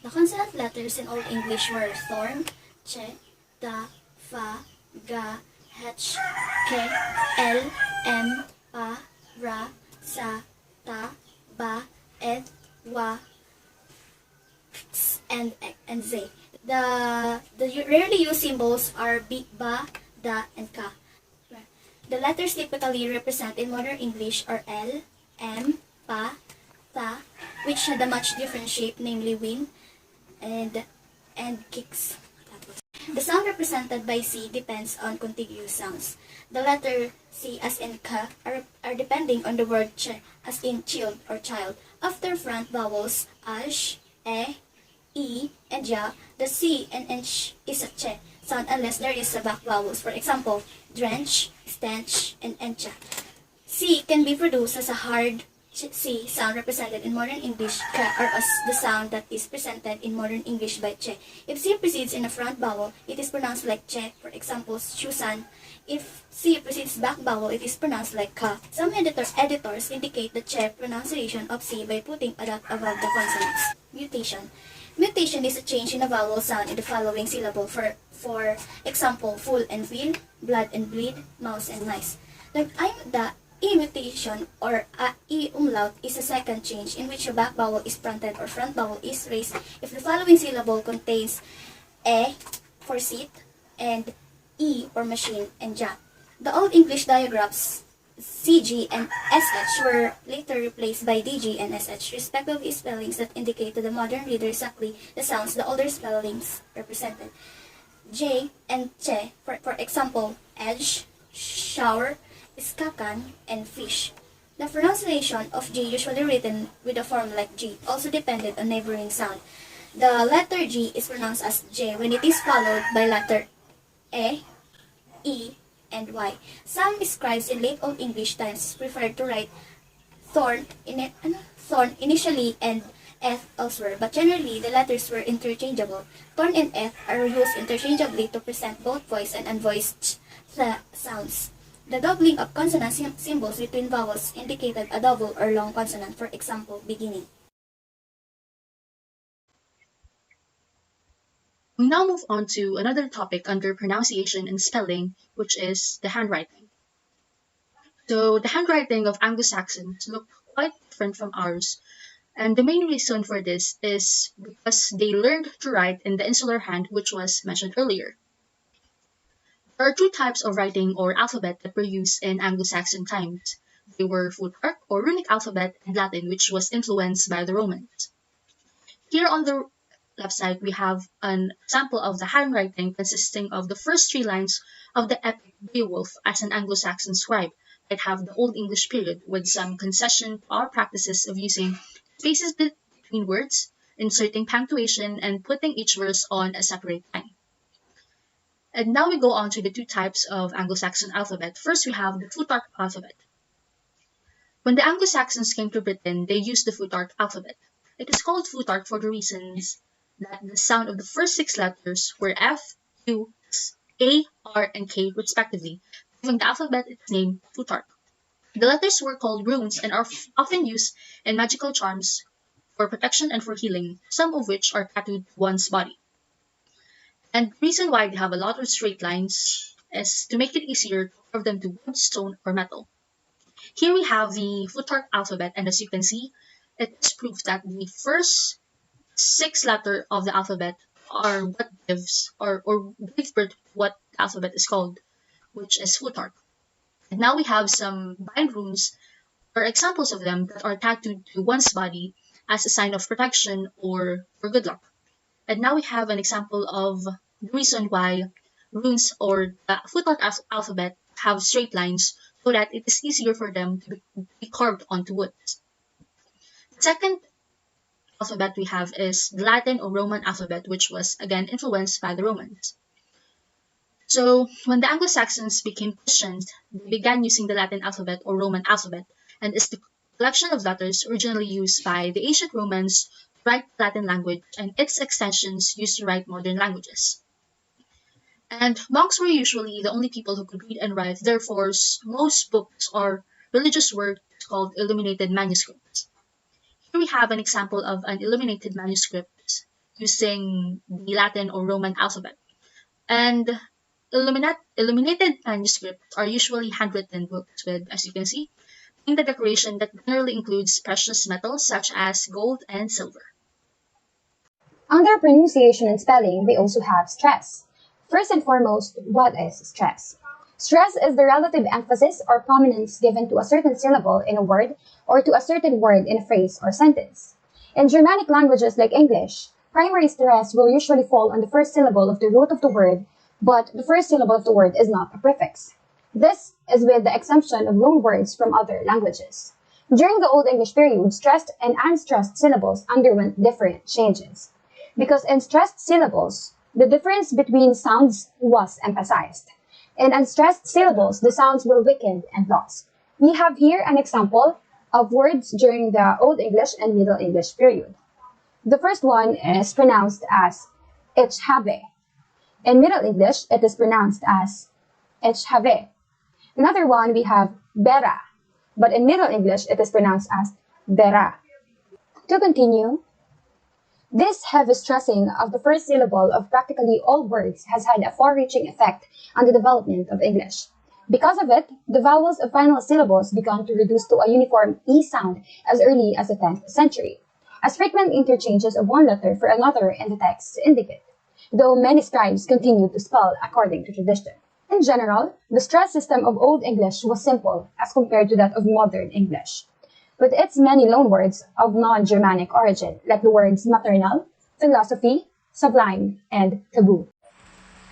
The consonant letters in Old English were thorn, che, da, fa, ga, h, ke, l, m, pa, ra, sa, ta, ba, ed, wa, and z. The rarely used symbols are bi, ba, da, and ka. The letters typically represented in modern English are L, M, pa, ta, which had a much different shape, namely wing, and kicks. The sound represented by C depends on contiguous sounds. The letter C as in ka are depending on the word che as in child or child. After front vowels ash, e, and ja, the C and sh is a che sound unless there is a back vowels. For example, drench, stench, and encha. C can be produced as a hard C sound represented in modern English ka, or as the sound that is presented in modern English by che. If C precedes in a front vowel, it is pronounced like che. For example, shusan. If C precedes back vowel, it is pronounced like ka. Some editors indicate the che pronunciation of C by putting a dot above the consonants. Mutation. Mutation is a change in a vowel sound in the following syllable. For example, full and wheel, blood and bleed, mouse and mice. The E mutation or E umlaut is a second change in which a back vowel is fronted or front vowel is raised if the following syllable contains E for seat and E for machine and ja. The Old English diagrams CG and SH were later replaced by DG and SH, respectively spellings that indicate to the modern reader exactly the sounds the older spellings represented. J and che, for example, edge, shower, iskakan, and fish. The pronunciation of G, usually written with a form like G, also depended on neighboring sound. The letter G is pronounced as J when it is followed by letter E, and Y. Some scribes in late Old English times preferred to write thorn initially and eth elsewhere, but generally the letters were interchangeable. Thorn and eth are used interchangeably to present both voiced and unvoiced sounds. The doubling of consonant symbols between vowels indicated a double or long consonant, for example, beginning. We now move on to another topic under pronunciation and spelling, which is the handwriting. So the handwriting of Anglo-Saxons looked quite different from ours, and the main reason for this is because they learned to write in the insular hand, which was mentioned earlier. There are two types of writing or alphabet that were used in Anglo-Saxon times. They were Plutarch or runic alphabet and Latin, which was influenced by the Romans. Here on the left side, we have an example of the handwriting consisting of the first three lines of the epic Beowulf as an Anglo-Saxon scribe. Might have the Old English period with some concession or practices of using spaces between words, inserting punctuation, and putting each verse on a separate line. And now we go on to the two types of Anglo-Saxon alphabet. First, we have the Plutarch alphabet. When the Anglo-Saxons came to Britain, they used the Futhark alphabet. It is called Futhark for the reasons that the sound of the first 6 letters were F, U, S, A, R, and K respectively, giving the alphabet its name Futhark. The letters were called runes and are often used in magical charms for protection and for healing, some of which are tattooed to one's body. And the reason why they have a lot of straight lines is to make it easier to carve them to wood, stone, or metal. Here we have the Futhark alphabet, and as you can see, it is proof that the first 6 letters of the alphabet are what gives or give birth to what the alphabet is called, which is Futhark. And now we have some bind runes or examples of them that are tattooed to one's body as a sign of protection or for good luck. And now we have an example of the reason why runes or the Futhark alphabet have straight lines so that it is easier for them to be carved onto wood. The second alphabet we have is the Latin or Roman alphabet, which was again influenced by the Romans. So when the Anglo-Saxons became Christians, they began using the Latin alphabet or Roman alphabet, and is the collection of letters originally used by the ancient Romans to write the Latin language and its extensions used to write modern languages. And monks were usually the only people who could read and write, therefore most books or religious works called illuminated manuscripts. Here we have an example of an illuminated manuscript using the Latin or Roman alphabet. And illuminated manuscripts are usually handwritten books with, as you can see, the decoration that generally includes precious metals such as gold and silver. Under pronunciation and spelling, we also have stress. First and foremost, what is stress? Stress is the relative emphasis or prominence given to a certain syllable in a word or to a certain word in a phrase or sentence. In Germanic languages like English, primary stress will usually fall on the first syllable of the root of the word, but the first syllable of the word is not a prefix. This is with the exemption of loan words from other languages. During the Old English period, stressed and unstressed syllables underwent different changes. Because in stressed syllables, the difference between sounds was emphasized. In unstressed syllables, the sounds were weakened and lost. We have here an example of words during the Old English and Middle English period. The first one is pronounced as ich habe. In Middle English, it is pronounced as ich habe. Another one we have bera, but in Middle English, it is pronounced as bera. To continue, this heavy stressing of the first syllable of practically all words has had a far-reaching effect on the development of English. Because of it, the vowels of final syllables began to reduce to a uniform E sound as early as the 10th century, as frequent interchanges of one letter for another in the text indicate, though many scribes continued to spell according to tradition. In general, the stress system of Old English was simple as compared to that of modern English, with its many loanwords of non-Germanic origin, like the words maternal, philosophy, sublime, and taboo.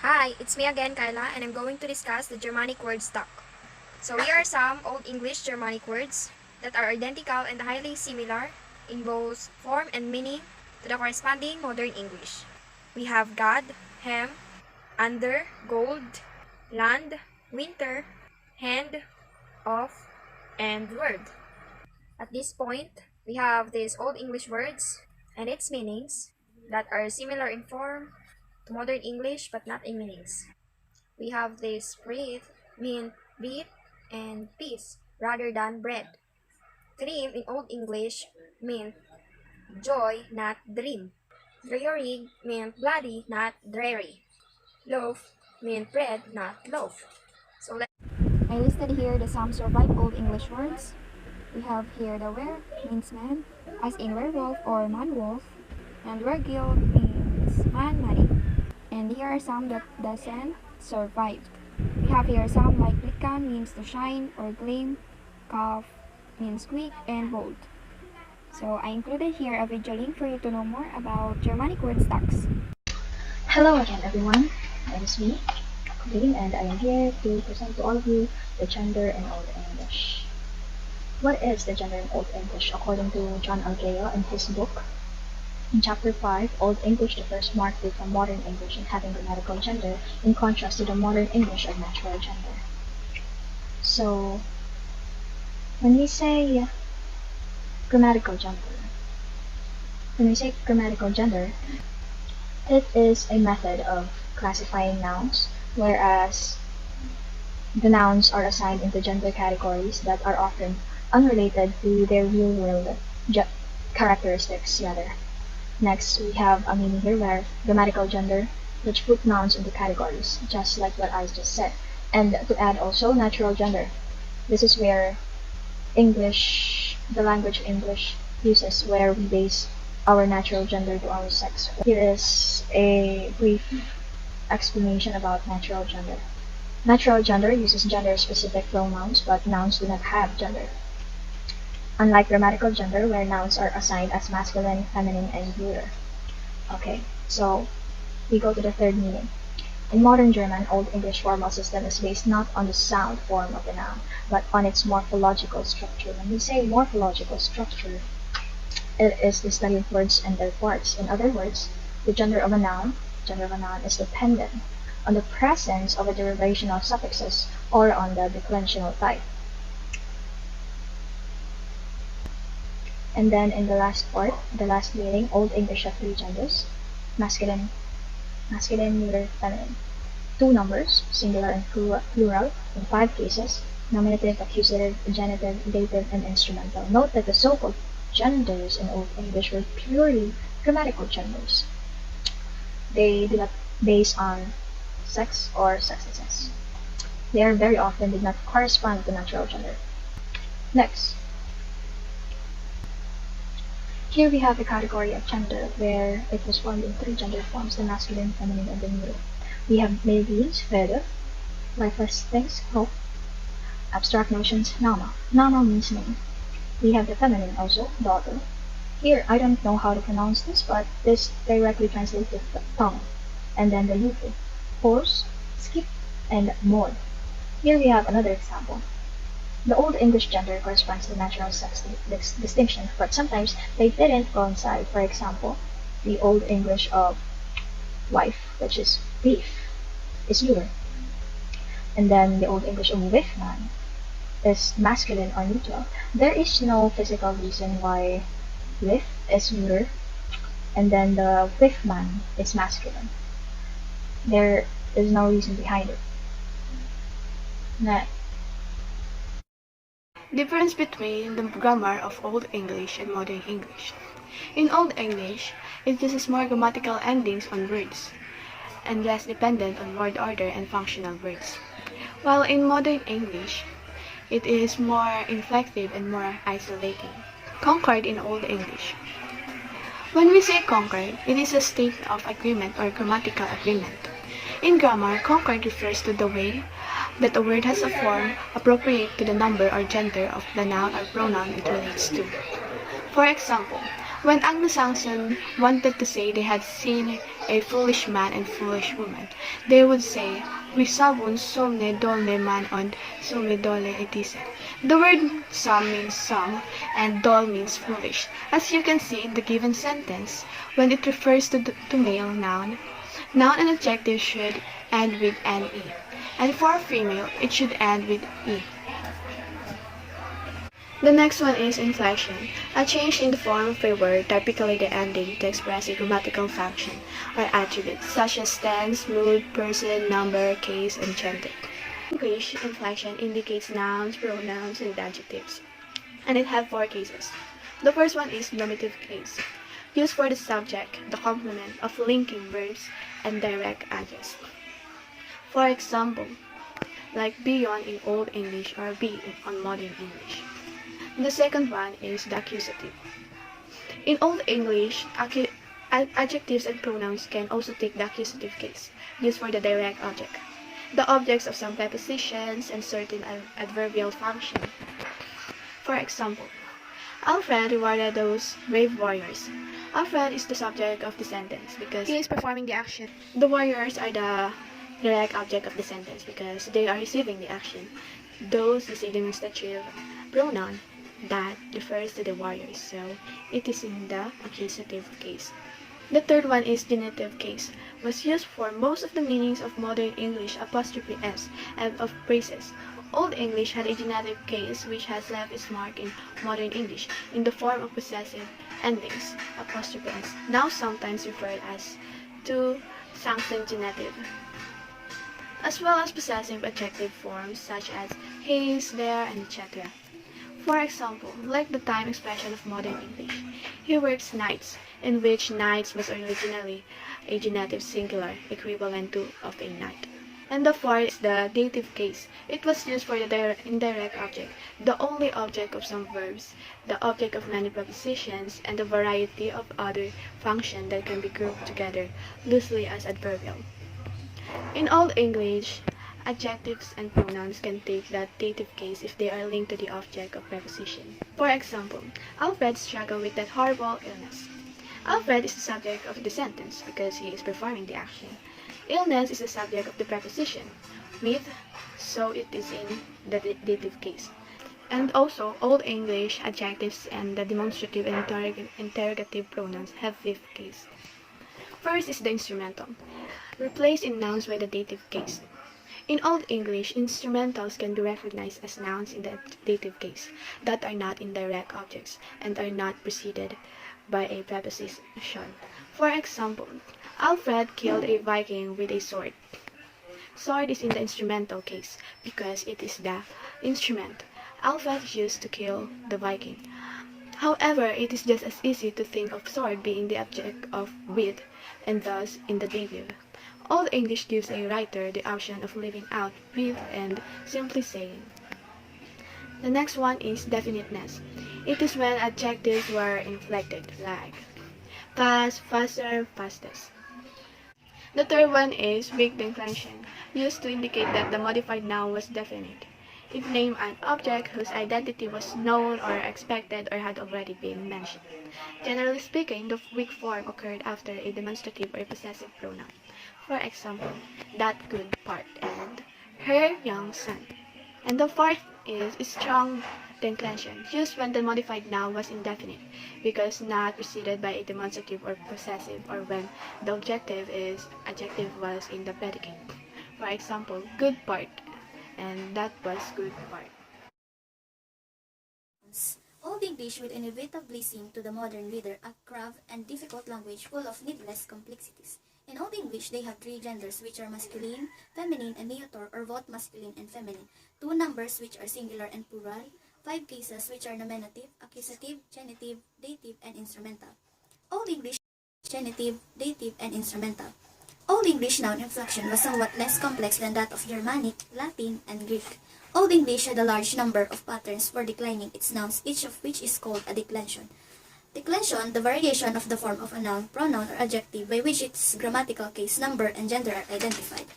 Hi, it's me again, Kyla, and I'm going to discuss the Germanic word stock. So here are some Old English Germanic words that are identical and highly similar in both form and meaning to the corresponding modern English. We have God, hem, under, gold, land, winter, hand, off, and word. At this point, we have these Old English words and its meanings that are similar in form to modern English but not in meanings. We have this breathe mean beat and peace rather than bread. Dream in Old English meant joy, not dream. Dreary meant bloody, not dreary. Loaf meant bread, not loaf. I listed here the some survived Old English words. We have here the were means man, as in werewolf or man-wolf, and wergild means man-money. And here are some that doesn't survived. We have here some like blikan means to shine or gleam, cough means quick, and bold. So I included here a video link for you to know more about Germanic word stocks. Hello again, everyone. I am me, Colleen, and I am here to present to all of you the gender in Old English. What is the gender in Old English according to John Algeo in his book? In chapter 5, Old English differs markedly from modern English in having grammatical gender in contrast to the modern English of natural gender. So, When we say grammatical gender, when we say grammatical gender, it is a method of classifying nouns, whereas the nouns are assigned into gender categories that are often unrelated to their real-world characteristics, rather. Next, we have a meaning here where grammatical gender, which put nouns into categories, just like what I just said. And to add also natural gender. This is where English, the language English uses, where we base our natural gender to our sex. Here is a brief explanation about natural gender. Natural gender uses gender-specific pronouns, but nouns do not have gender. Unlike grammatical gender, where nouns are assigned as masculine, feminine, and neuter. Okay, so we go to the third meaning. In modern German, Old English formal system is based not on the sound form of the noun, but on its morphological structure. When we say morphological structure, it is the study of words and their parts. In other words, the gender of a noun is dependent on the presence of a derivational suffixes or on the declensional type. And then in the last part, the last meaning, Old English have three genders: masculine, neuter, feminine. Two numbers, singular and plural, in 5 cases: nominative, accusative, genitive, dative, and instrumental. Note that the so-called genders in Old English were purely grammatical genders. They did not base on sex or sexes. They are very often did not correspond to natural gender. Next. Here we have the category of gender, where it was formed in 3 gender forms: the masculine, feminine, and the neuter. We have male beings, Freude; lifeless things, hope; abstract notions, Nama. Nama means name. We have the feminine also, daughter. Here, I don't know how to pronounce this, but this directly translates to tongue. And then the youth, horse, skip, and mod. Here we have another example. The Old English gender corresponds to natural sex distinction, but sometimes they didn't coincide. For example, the Old English of wife, which is beef, is neuter. And then the Old English of man is masculine or neutral. There is no physical reason why wif is neuter and then the man is masculine. There is no reason behind it. Next. Difference between the grammar of Old English and Modern English. In Old English, it uses more grammatical endings on words and less dependent on word order and functional words. While in Modern English, it is more inflective and more isolating. Concord in Old English. When we say concord, it is a state of agreement or grammatical agreement. In grammar, concord refers to the way that a word has a form appropriate to the number or gender of the noun or pronoun it relates to. For example, when Anglo-Saxon wanted to say they had seen a foolish man and foolish woman, they would say, "We sabun somne dolne man and somne dole etise." The word some means some and dol means foolish. As you can see in the given sentence, when it refers to male noun and adjective should end with ne. And for female, it should end with e. The next one is inflection, a change in the form of a word, typically the ending, to express a grammatical function or attribute, such as tense, mood, person, number, case, and gender. In English, inflection indicates nouns, pronouns, and adjectives, and it has 4 cases. The first one is nominative case, used for the subject, the complement of linking verbs, and direct address. For example, like beyond in Old English or be on Modern English. The second one is the accusative. In Old English, adjectives and pronouns can also take the accusative case, used for the direct object, the objects of some prepositions and certain adverbial function. For example, Alfred rewarded those brave warriors. Alfred is the subject of the sentence because he is performing the action. The warriors are the direct object of the sentence because they are receiving the action. Those is a demonstrative pronoun that refers to the warriors, so it is in the accusative case. The third one is genitive case, was used for most of the meanings of Modern English apostrophe s and of phrases Old English had a genitive case which has left its mark in modern English in the form of possessive endings, apostrophe s, now sometimes referred as to Saxon genitive, as well as possessive adjective forms such as his, their, and etc. For example, like the time expression of modern English, he works nights, in which nights was originally a genitive singular equivalent to of a night. And the fourth is the dative case. It was used for the indirect object, the only object of some verbs, the object of many prepositions, and a variety of other functions that can be grouped together loosely as adverbial. In Old English, adjectives and pronouns can take that dative case if they are linked to the object of preposition. For example, Alfred struggled with that horrible illness. Alfred is the subject of the sentence because he is performing the action. Illness is the subject of the preposition, with, so it is in the dative case. And also, Old English adjectives and the demonstrative and interrogative pronouns have fifth case. First is the instrumental, replaced in nouns by the dative case. In Old English, instrumentals can be recognized as nouns in the dative case that are not indirect objects and are not preceded by a preposition. For example, Alfred killed a Viking with a sword. Sword is in the instrumental case because it is the instrument Alfred used to kill the Viking. However, it is just as easy to think of sword being the object of with, and thus in the dative. Old English gives a writer the option of leaving out with and simply saying. The next one is definiteness. It is when adjectives were inflected, like fast, faster, fastest. The third one is weak declension, used to indicate that the modified noun was definite. It named an object whose identity was known or expected or had already been mentioned. Generally speaking, the weak form occurred after a demonstrative or possessive pronoun. For example, that good part and her young son. And the fourth is strong declension, used when the modified noun was indefinite, because not preceded by a demonstrative or possessive, or when the adjective was in the predicate. For example, good part, and that was good part. Old English will inevitably seem to the modern reader a crabbed and difficult language full of needless complexities. In Old English, they have three genders which are masculine, feminine, and neuter, or both masculine and feminine, two numbers which are singular and plural, five cases which are nominative, accusative, genitive, dative, and instrumental. Old English genitive, dative, and instrumental. Old English noun inflection was somewhat less complex than that of Germanic, Latin, and Greek. Old English had a large number of patterns for declining its nouns, each of which is called a declension. Declension, the variation of the form of a noun, pronoun, or adjective by which its grammatical case, number, and gender are identified.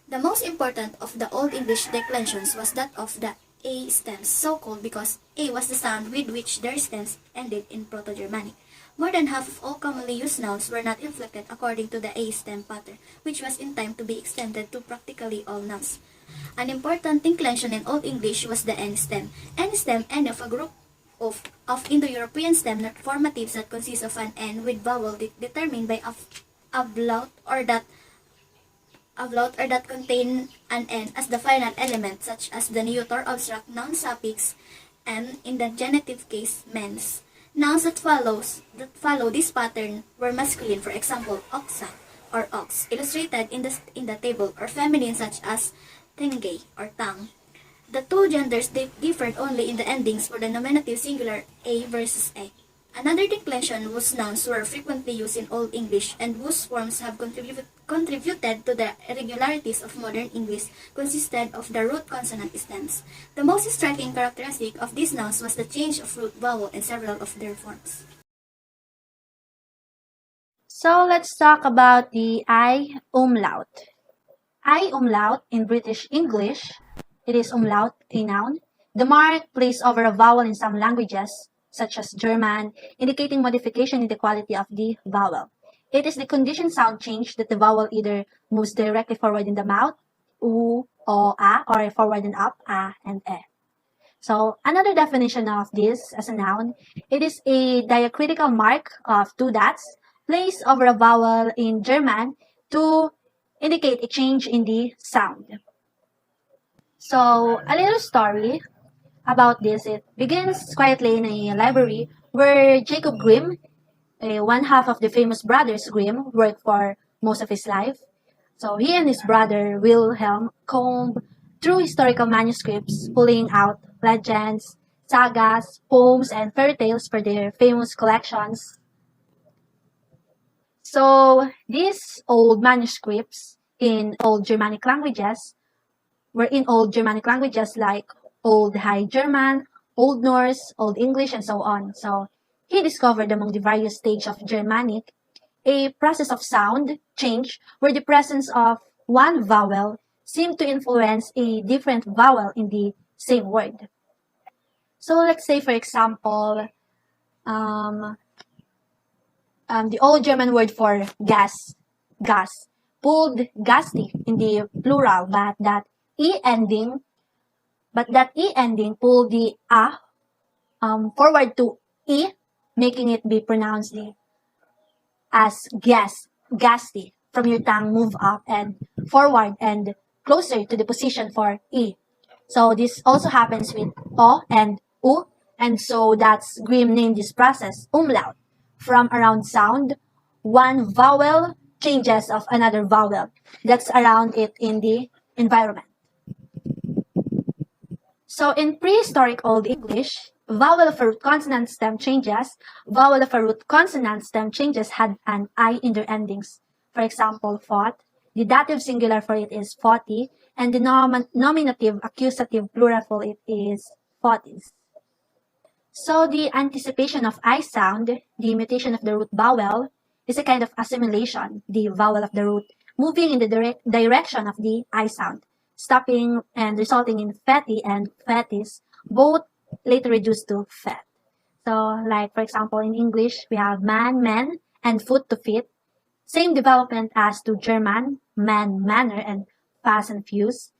The most important of the Old English declensions was that of the A stems, so called because A was the sound with which their stems ended in Proto-Germanic. More than half of all commonly used nouns were not inflected according to the A stem pattern, which was in time to be extended to practically all nouns. An important declension in Old English was the N stem. N stem, N of a group of Indo-European stem formatives that consist of an N with vowel determined by ablaut or that contain an N as the final element, such as the neuter abstract noun suffix N in the genitive case mens. Nouns that follow this pattern were masculine, for example, oxa or ox, illustrated in the table, or feminine, such as tenge or tang. The two genders differed only in the endings for the nominative singular a versus a. Another declension whose nouns were frequently used in Old English and whose forms have contributed to the irregularities of modern English consisted of the root consonant stems. The most striking characteristic of these nouns was the change of root vowel in several of their forms. So let's talk about the I umlaut. I umlaut in British English, it is umlaut, a noun, the mark placed over a vowel in some languages, such as German, indicating modification in the quality of the vowel. It is the conditioned sound change that the vowel either moves directly forward in the mouth, u, o, a, or forward and up, a, and e. So another definition of this as a noun, it is a diacritical mark of two dots placed over a vowel in German to indicate a change in the sound. So, a little story about this. It begins quietly in a library where Jacob Grimm, one half of the famous brothers Grimm, worked for most of his life. So he and his brother Wilhelm combed through historical manuscripts, pulling out legends, sagas, poems, and fairy tales for their famous collections. So these old manuscripts in old Germanic languages were in old Germanic languages like Old High German, Old Norse, Old English, and so on. So he discovered among the various stages of Germanic a process of sound change where the presence of one vowel seemed to influence a different vowel in the same word. So let's say, for example, um, the old German word for gas, pulled gasti in the plural, but that e ending pulled the a forward to e, making it be pronounced as gasti. From your tongue, move up and forward and closer to the position for e. So this also happens with o and u, and so that's Grimm named this process umlaut. From around sound, one vowel changes of another vowel that's around it in the environment. So in prehistoric Old English, vowel of a root consonant stem changes, vowel of a root consonant stem changes had an I in their endings. For example, fought, the dative singular for it is foughty, and the nominative accusative plural for it is foughties. So the anticipation of I sound, the imitation of the root vowel, is a kind of assimilation, the vowel of the root moving in the direction of the I sound, stopping and resulting in fetty and fetis, both later reduced to fet. So like for example in English, we have man, men, and foot to feet. Same development as to German, man, manner, and fast and fuse.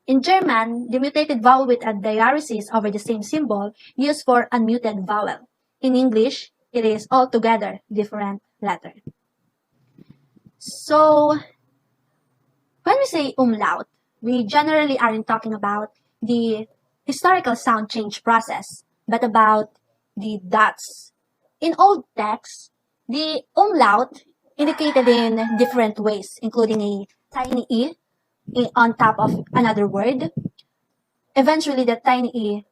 In German, the mutated vowel with a diaresis over the same symbol used for unmuted vowel. In English, it is altogether different letter. So, when we say umlaut, we generally aren't talking about the historical sound change process, but about the dots. In old texts, the umlaut indicated in different ways, including a tiny e on top of another word. Eventually, the tiny e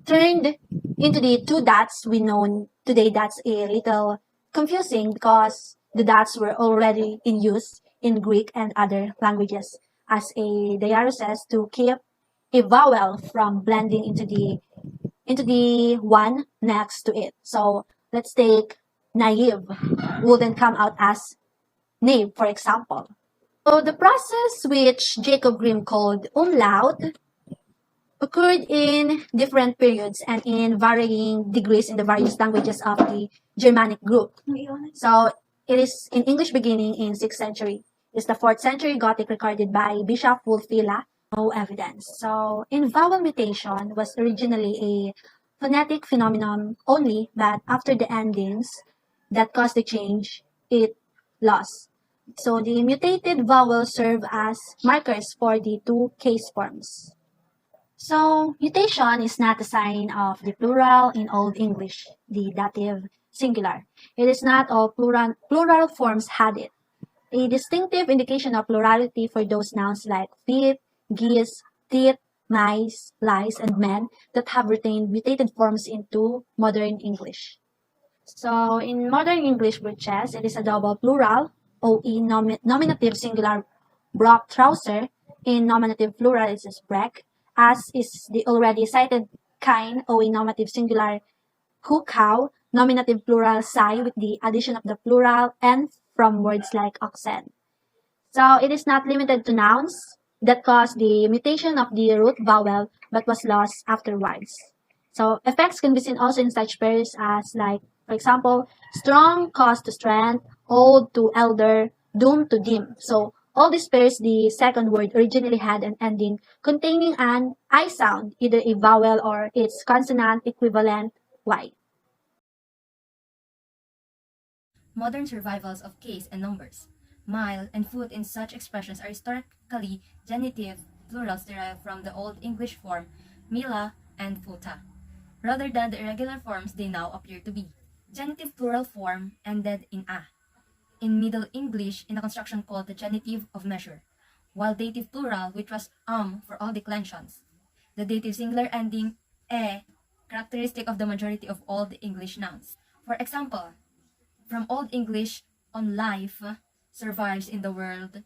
turned into the two dots we know today. That's a little confusing because the dots were already in use in Greek and other languages as a diaresis to keep a vowel from blending into the one next to it. So let's take naive wouldn't come out as naive, for example. So the process which Jacob Grimm called umlaut occurred in different periods and in varying degrees in the various languages of the Germanic group. So it is in English beginning in 6th century. It's the 4th century Gothic recorded by Bishop Wulfila. No evidence. So in vowel mutation was originally a phonetic phenomenon only, but after the endings that caused the change, it lost. So the mutated vowels serve as markers for the two case forms. So mutation is not a sign of the plural in Old English, the dative singular. It is not all plural forms had it. A distinctive indication of plurality for those nouns like feet, geese, teeth, mice, lice, and men that have retained mutated forms into modern English. So in modern English breeches, it is a double plural, OE nominative singular brock trouser. In nominative plural, it is breck, as is the already cited kind, OE nominative singular cow, nominative plural sai with the addition of the plural and from words like oxen. So it is not limited to nouns that cause the mutation of the root vowel but was lost afterwards. So effects can be seen also in such pairs as like, for example, strong cause to strength, old to elder, doom to dim. So all these pairs, the second word originally had an ending containing an I sound, either a vowel or its consonant equivalent Y. Modern survivals of case and numbers. Mile and foot in such expressions are historically genitive plurals derived from the Old English form mila and futa, rather than the irregular forms they now appear to be. Genitive plural form ended in a in Middle English in a construction called the genitive of measure, while dative plural, which was for all declensions. The dative singular ending e, characteristic of the majority of Old English nouns. For example, from Old English, on life survives in the world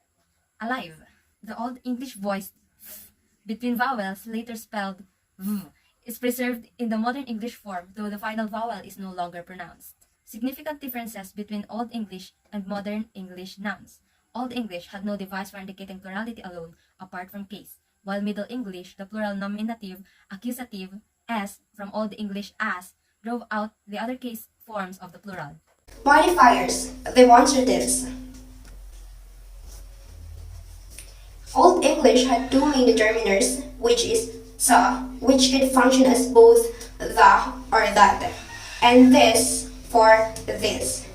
alive. The Old English voiced f between vowels, later spelled v, is preserved in the modern English form, though the final vowel is no longer pronounced. Significant differences between Old English and modern English nouns. Old English had no device for indicating plurality alone, apart from case, while Middle English, the plural nominative, accusative, s, from Old English as, drove out the other case forms of the plural. Modifiers, demonstratives. Old English had two main determiners, which is sa, which could function as both the or that, and this for this.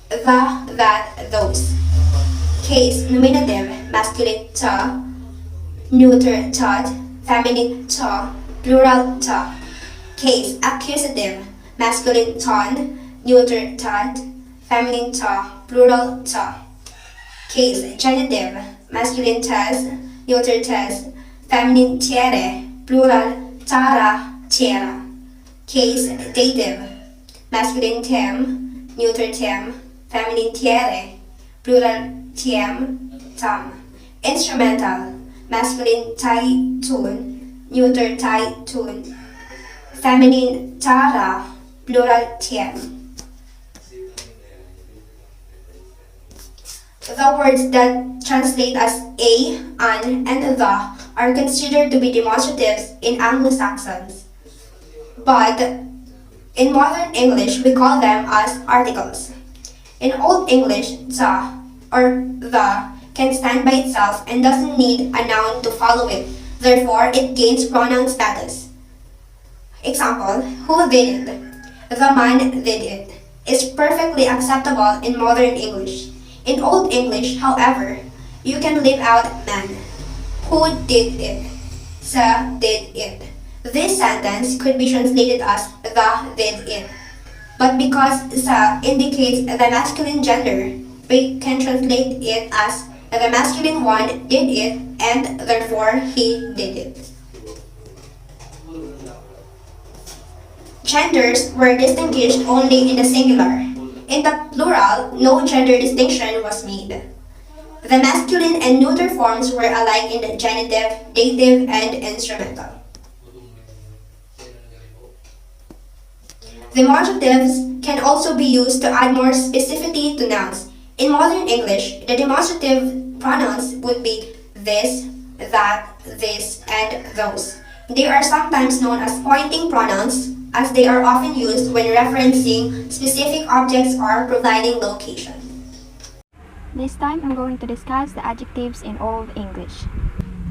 The, that, those. Case nominative, masculine ta, neuter tat, feminine ta, plural ta. Case accusative, masculine ton, neuter tat, feminine ta, plural ta. Case genitive, masculine tas, neuter tas, feminine tiere, plural tara, tiera. Case dative, masculine tem, neuter tem, feminine tiere, plural tiem, tam. Instrumental, masculine tai tun, neuter tai tun, feminine tara, plural tiem. The words that translate as a, an, and the are considered to be demonstratives in Anglo-Saxons, but in modern English we call them as articles. In Old English, the or the can stand by itself and doesn't need a noun to follow it, therefore it gains pronoun status. Example, who did it? The man did it is perfectly acceptable in modern English. In Old English, however, you can leave out man. Who did it? Sa did it. This sentence could be translated as the did it. But because sa indicates the masculine gender, we can translate it as the masculine one did it and therefore he did it. Genders were distinguished only in the singular. In the plural, no gender distinction was made. The masculine and neuter forms were alike in the genitive, dative, and instrumental. Demonstratives can also be used to add more specificity to nouns. In modern English, the demonstrative pronouns would be this, that, this, and those. They are sometimes known as pointing pronouns, as they are often used when referencing specific objects or providing location. This time, I'm going to discuss the adjectives in Old English.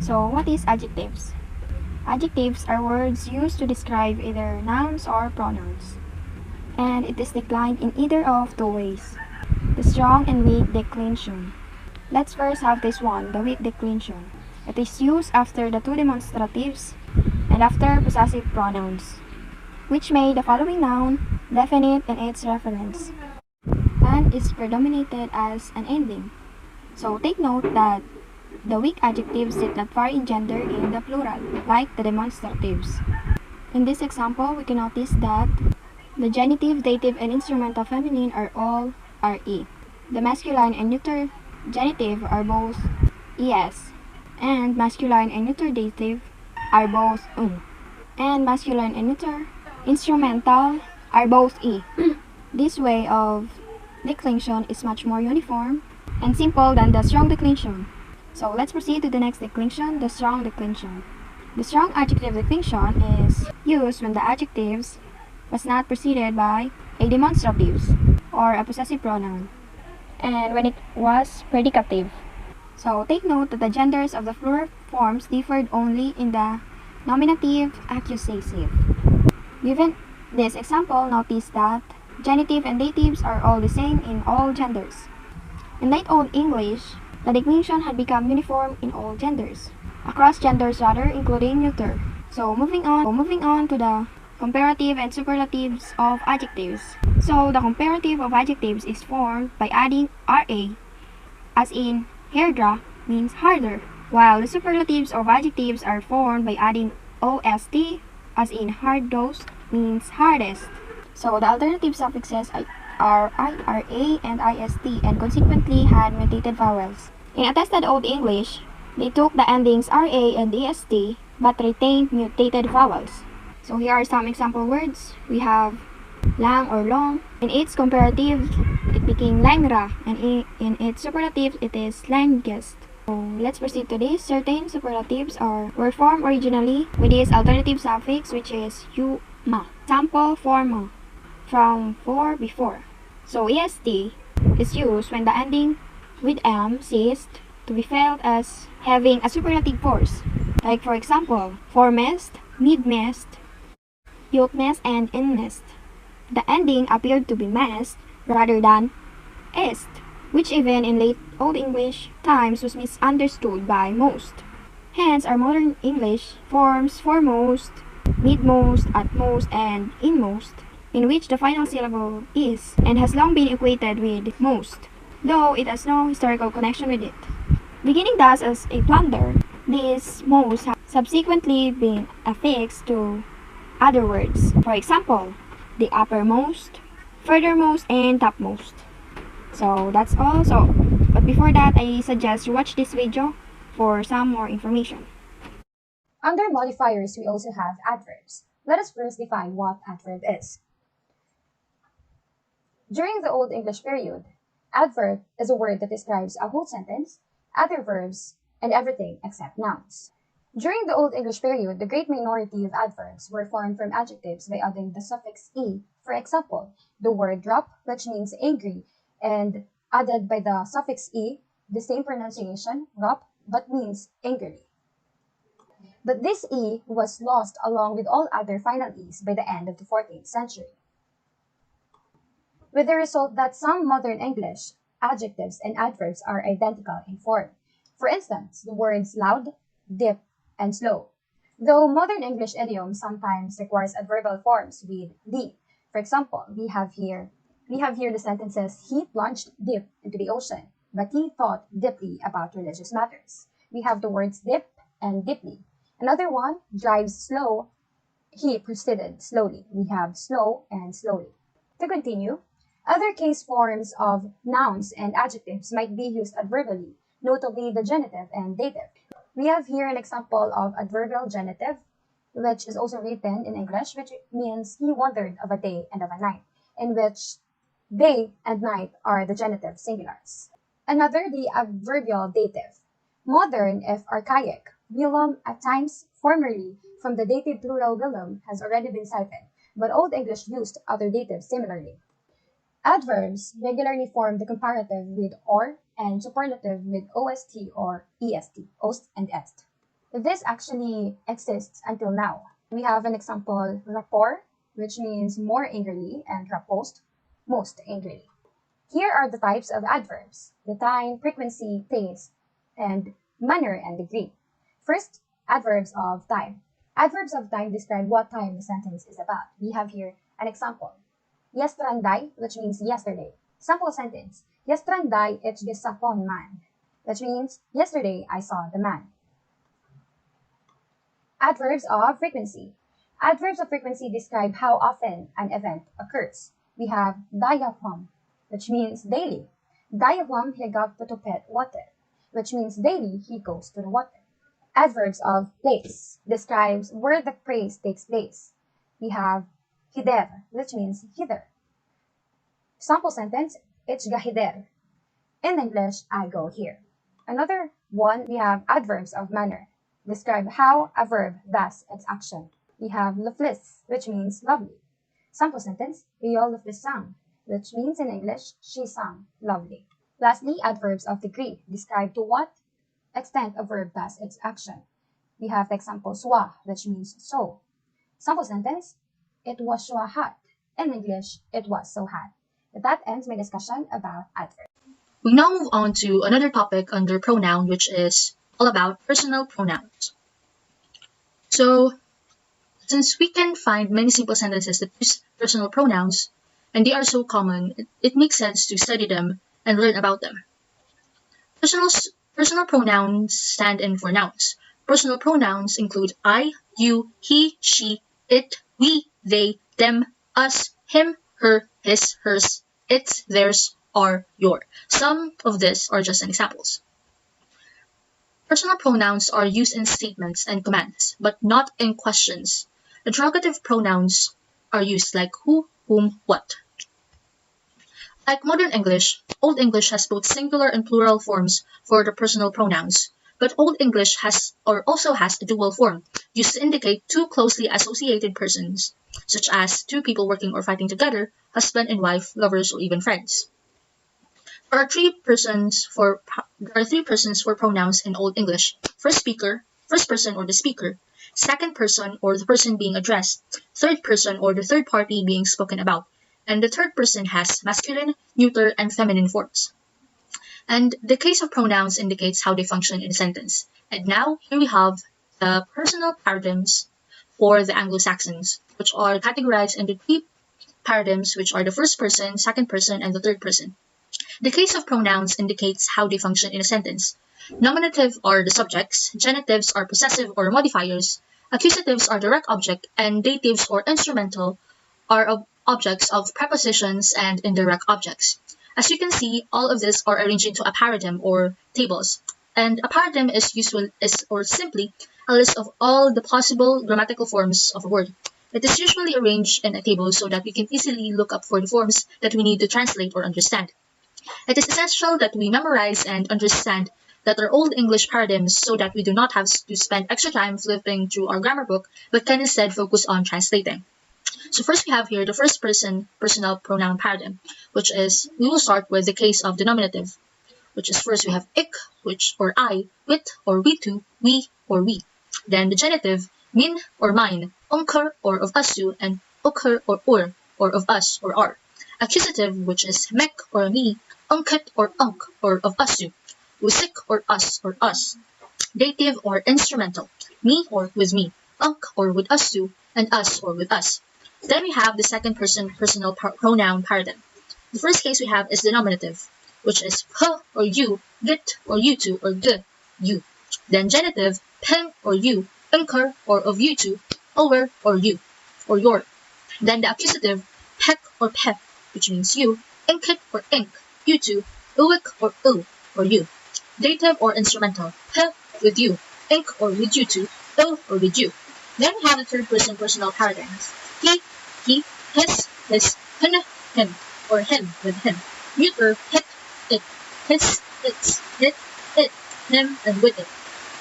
So, what is adjectives? Adjectives are words used to describe either nouns or pronouns, and it is declined in either of two ways: the strong and weak declension. Let's first have this one, the weak declension. It is used after the two demonstratives and after possessive pronouns, which made the following noun definite in its reference, and is predominated as an ending. So take note that the weak adjectives did not vary in gender in the plural, like the demonstratives. In this example, we can notice that the genitive, dative, and instrumental feminine are all RE. The masculine and neuter genitive are both ES, and masculine and neuter dative are both and masculine and neuter instrumental are both E. This way of declension is much more uniform and simple than the strong declension. So let's proceed to the next declension, the strong declension. The strong adjective declension is used when the adjectives was not preceded by a demonstrative or a possessive pronoun, and when it was predicative. So take note that the genders of the plural forms differed only in the nominative accusative. Given this example, notice that genitive and datives are all the same in all genders. In late Old English, the declension had become uniform in all genders. across genders rather, including neuter. So moving on to the comparative and superlatives of adjectives. So the comparative of adjectives is formed by adding ra, as in hairdra means harder, while the superlatives of adjectives are formed by adding ost, as in hard dose means hardest. So the alternative suffixes are ira and ist and consequently had mutated vowels. In attested Old English, they took the endings ra and est but retained mutated vowels. So here are some example words. We have lang or long. In its comparative, it became langra, and in its superlative, it is langest. So let's proceed to this. Certain superlatives were formed originally with this alternative suffix, which is ma. Sample for ma, from for before. So est is used when the ending with m ceased to be felt as having a superlative force. Like for example, foremast, midmast, yokemast, and inmast. The ending appeared to be mast rather than est, which even in late Old English times was misunderstood by most. Hence, our modern English forms foremost, midmost, utmost, and inmost, in which the final syllable is and has long been equated with most, though it has no historical connection with it. Beginning thus as a plunder, these most have subsequently been affixed to other words. For example, the uppermost, furthermost, and topmost. So that's all. But before that, I suggest you watch this video for some more information. Under modifiers, we also have adverbs. Let us first define what adverb is. During the Old English period, adverb is a word that describes a whole sentence, other verbs, and everything except nouns. During the Old English period, the great minority of adverbs were formed from adjectives by adding the suffix e. For example, the word drop, which means angry, and added by the suffix e, the same pronunciation, rop, but means angrily. But this e was lost along with all other final e's by the end of the 14th century, with the result that some modern English adjectives and adverbs are identical in form. For instance, the words loud, deep, and slow. Though modern English idiom sometimes requires adverbial forms with d. For example, we have here the sentences, he plunged deep into the ocean, but he thought deeply about religious matters. We have the words dip and deeply. Another one, drives slow, he proceeded slowly. We have slow and slowly. To continue, other case forms of nouns and adjectives might be used adverbially, notably the genitive and dative. We have here an example of adverbial genitive, which is also written in English, which means he wondered of a day and of a night, in which day and night are the genitive singulars. Another, the adverbial dative. Modern, if archaic, willum at times formerly from the dative plural willum has already been cited, but Old English used other datives similarly. Adverbs regularly form the comparative with or and superlative with ost or est, ost and est. This actually exists until now. We have an example, rapport, which means more angrily, and rapost, most angrily. Here are the types of adverbs: the time, frequency, pace, and manner and degree. First, adverbs of time. Adverbs of time describe what time the sentence is about. We have here an example. Yestranday, which means yesterday. Sample sentence. Yestranday itsgisapon man, which means yesterday I saw the man. Adverbs of frequency. Adverbs of frequency describe how often an event occurs. We have dayapam, which means daily. Dayapam higagpatupet water, which means daily he goes to the water. Adverbs of place describes where the praise takes place. We have hider, which means hither. Sample sentence, itsgahider. In English, I go here. Another one, we have adverbs of manner. Describe how a verb does its action. We have luflis, which means lovely. Sample sentence, Iyo luflis sang, which means in English, she sang lovely. Lastly, adverbs of degree describe to what extent a verb does its action. We have the example swa, which means so. Sample sentence, it was so hot. In English, it was so hot. That ends my discussion about adverbs. We now move on to another topic under pronoun, which is all about personal pronouns. So, since we can find many simple sentences that use personal pronouns, and they are so common, it makes sense to study them and learn about them. Personal pronouns stand in for nouns. Personal pronouns include I, you, he, she, it, we, they, them, us, him, her, his, hers, its, theirs, our, your. Some of these are just examples. Personal pronouns are used in statements and commands, but not in questions. Interrogative pronouns are used like who, whom, what. Like modern English, Old English has both singular and plural forms for the personal pronouns, but Old English also has a dual form, used to indicate two closely associated persons, such as two people working or fighting together, husband and wife, lovers, or even friends. There are three persons for pronouns in Old English: first person or the speaker, second person or the person being addressed, third person or the third party being spoken about, and the third person has masculine, neuter, and feminine forms. And the case of pronouns indicates how they function in a sentence. And now, here we have the personal paradigms for the Anglo-Saxons, which are categorized into three paradigms, which are the first person, second person, and the third person. The case of pronouns indicates how they function in a sentence. Nominative are the subjects, genitives are possessive or modifiers, accusatives are direct object, and datives or instrumental are objects of prepositions and indirect objects. As you can see, all of these are arranged into a paradigm or tables. And a paradigm is simply a list of all the possible grammatical forms of a word. It is usually arranged in a table so that we can easily look up for the forms that we need to translate or understand. It is essential that we memorize and understand that our Old English paradigms so that we do not have to spend extra time flipping through our grammar book, but can instead focus on translating. So first we have here the first person personal pronoun paradigm, which is, we will start with the case of the nominative, which is first we have ik, which or I, wit or we two, we or we. Then the genitive, min or mine, onker or of usu, and oker or of us or our. Accusative, which is mek or me, unket or unk or of usu, usik or us or us. Dative or instrumental, me or with me, unk or with usu, and us or with us. Then we have the second person personal pronoun paradigm. The first case we have is the nominative, which is h or you, git or you two, or g, you. Then genitive, pen or you, unker or of you two, over or you, or your. Then the accusative, pek or pep, which means you, inkit or ink, you two, uwik or or you. Dative or instrumental, he with you, ink or with you two, or with you. Then we have the third person personal paradigms. He, his, him, or him with him. Neuter, it, his, its, it, him, and with it.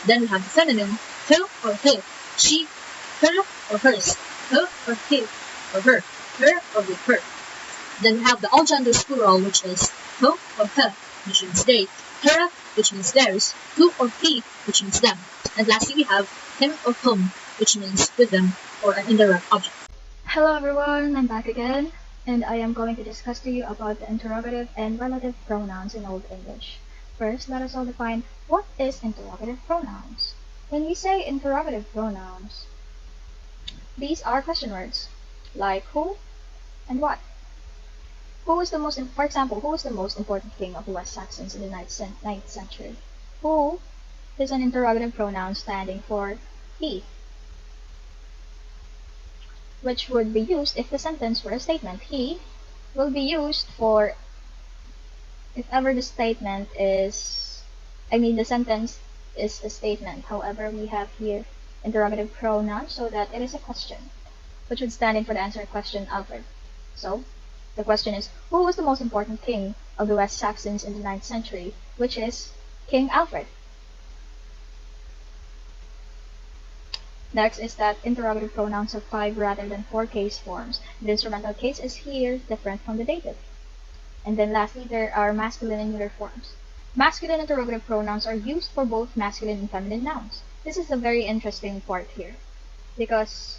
Then we have the feminine, her or he, she, her or hers, her or he or her or with her. Then we have the all genders plural, which is ho or her, which means they, her, which means theirs, who or he, which means them. And lastly, we have him or whom, which means with them or an indirect object. Hello everyone, I'm back again, and I am going to discuss to you about the interrogative and relative pronouns in Old English. First, let us all define what is interrogative pronouns. When we say interrogative pronouns, these are question words, like who and what. For example, who was the most important king of the West Saxons in the 9th century? Who is an interrogative pronoun standing for he, which would be used if the sentence were a statement. He will be used for if ever the sentence is a statement. However, we have here interrogative pronoun so that it is a question, which would stand in for the answer question Alfred. So, the question is, who was the most important king of the West Saxons in the 9th century, which is King Alfred. Next is that interrogative pronouns have 5 rather than 4 case forms. The instrumental case is here different from the dative. And then lastly, there are masculine and neuter forms. Masculine interrogative pronouns are used for both masculine and feminine nouns. This is a very interesting part here, because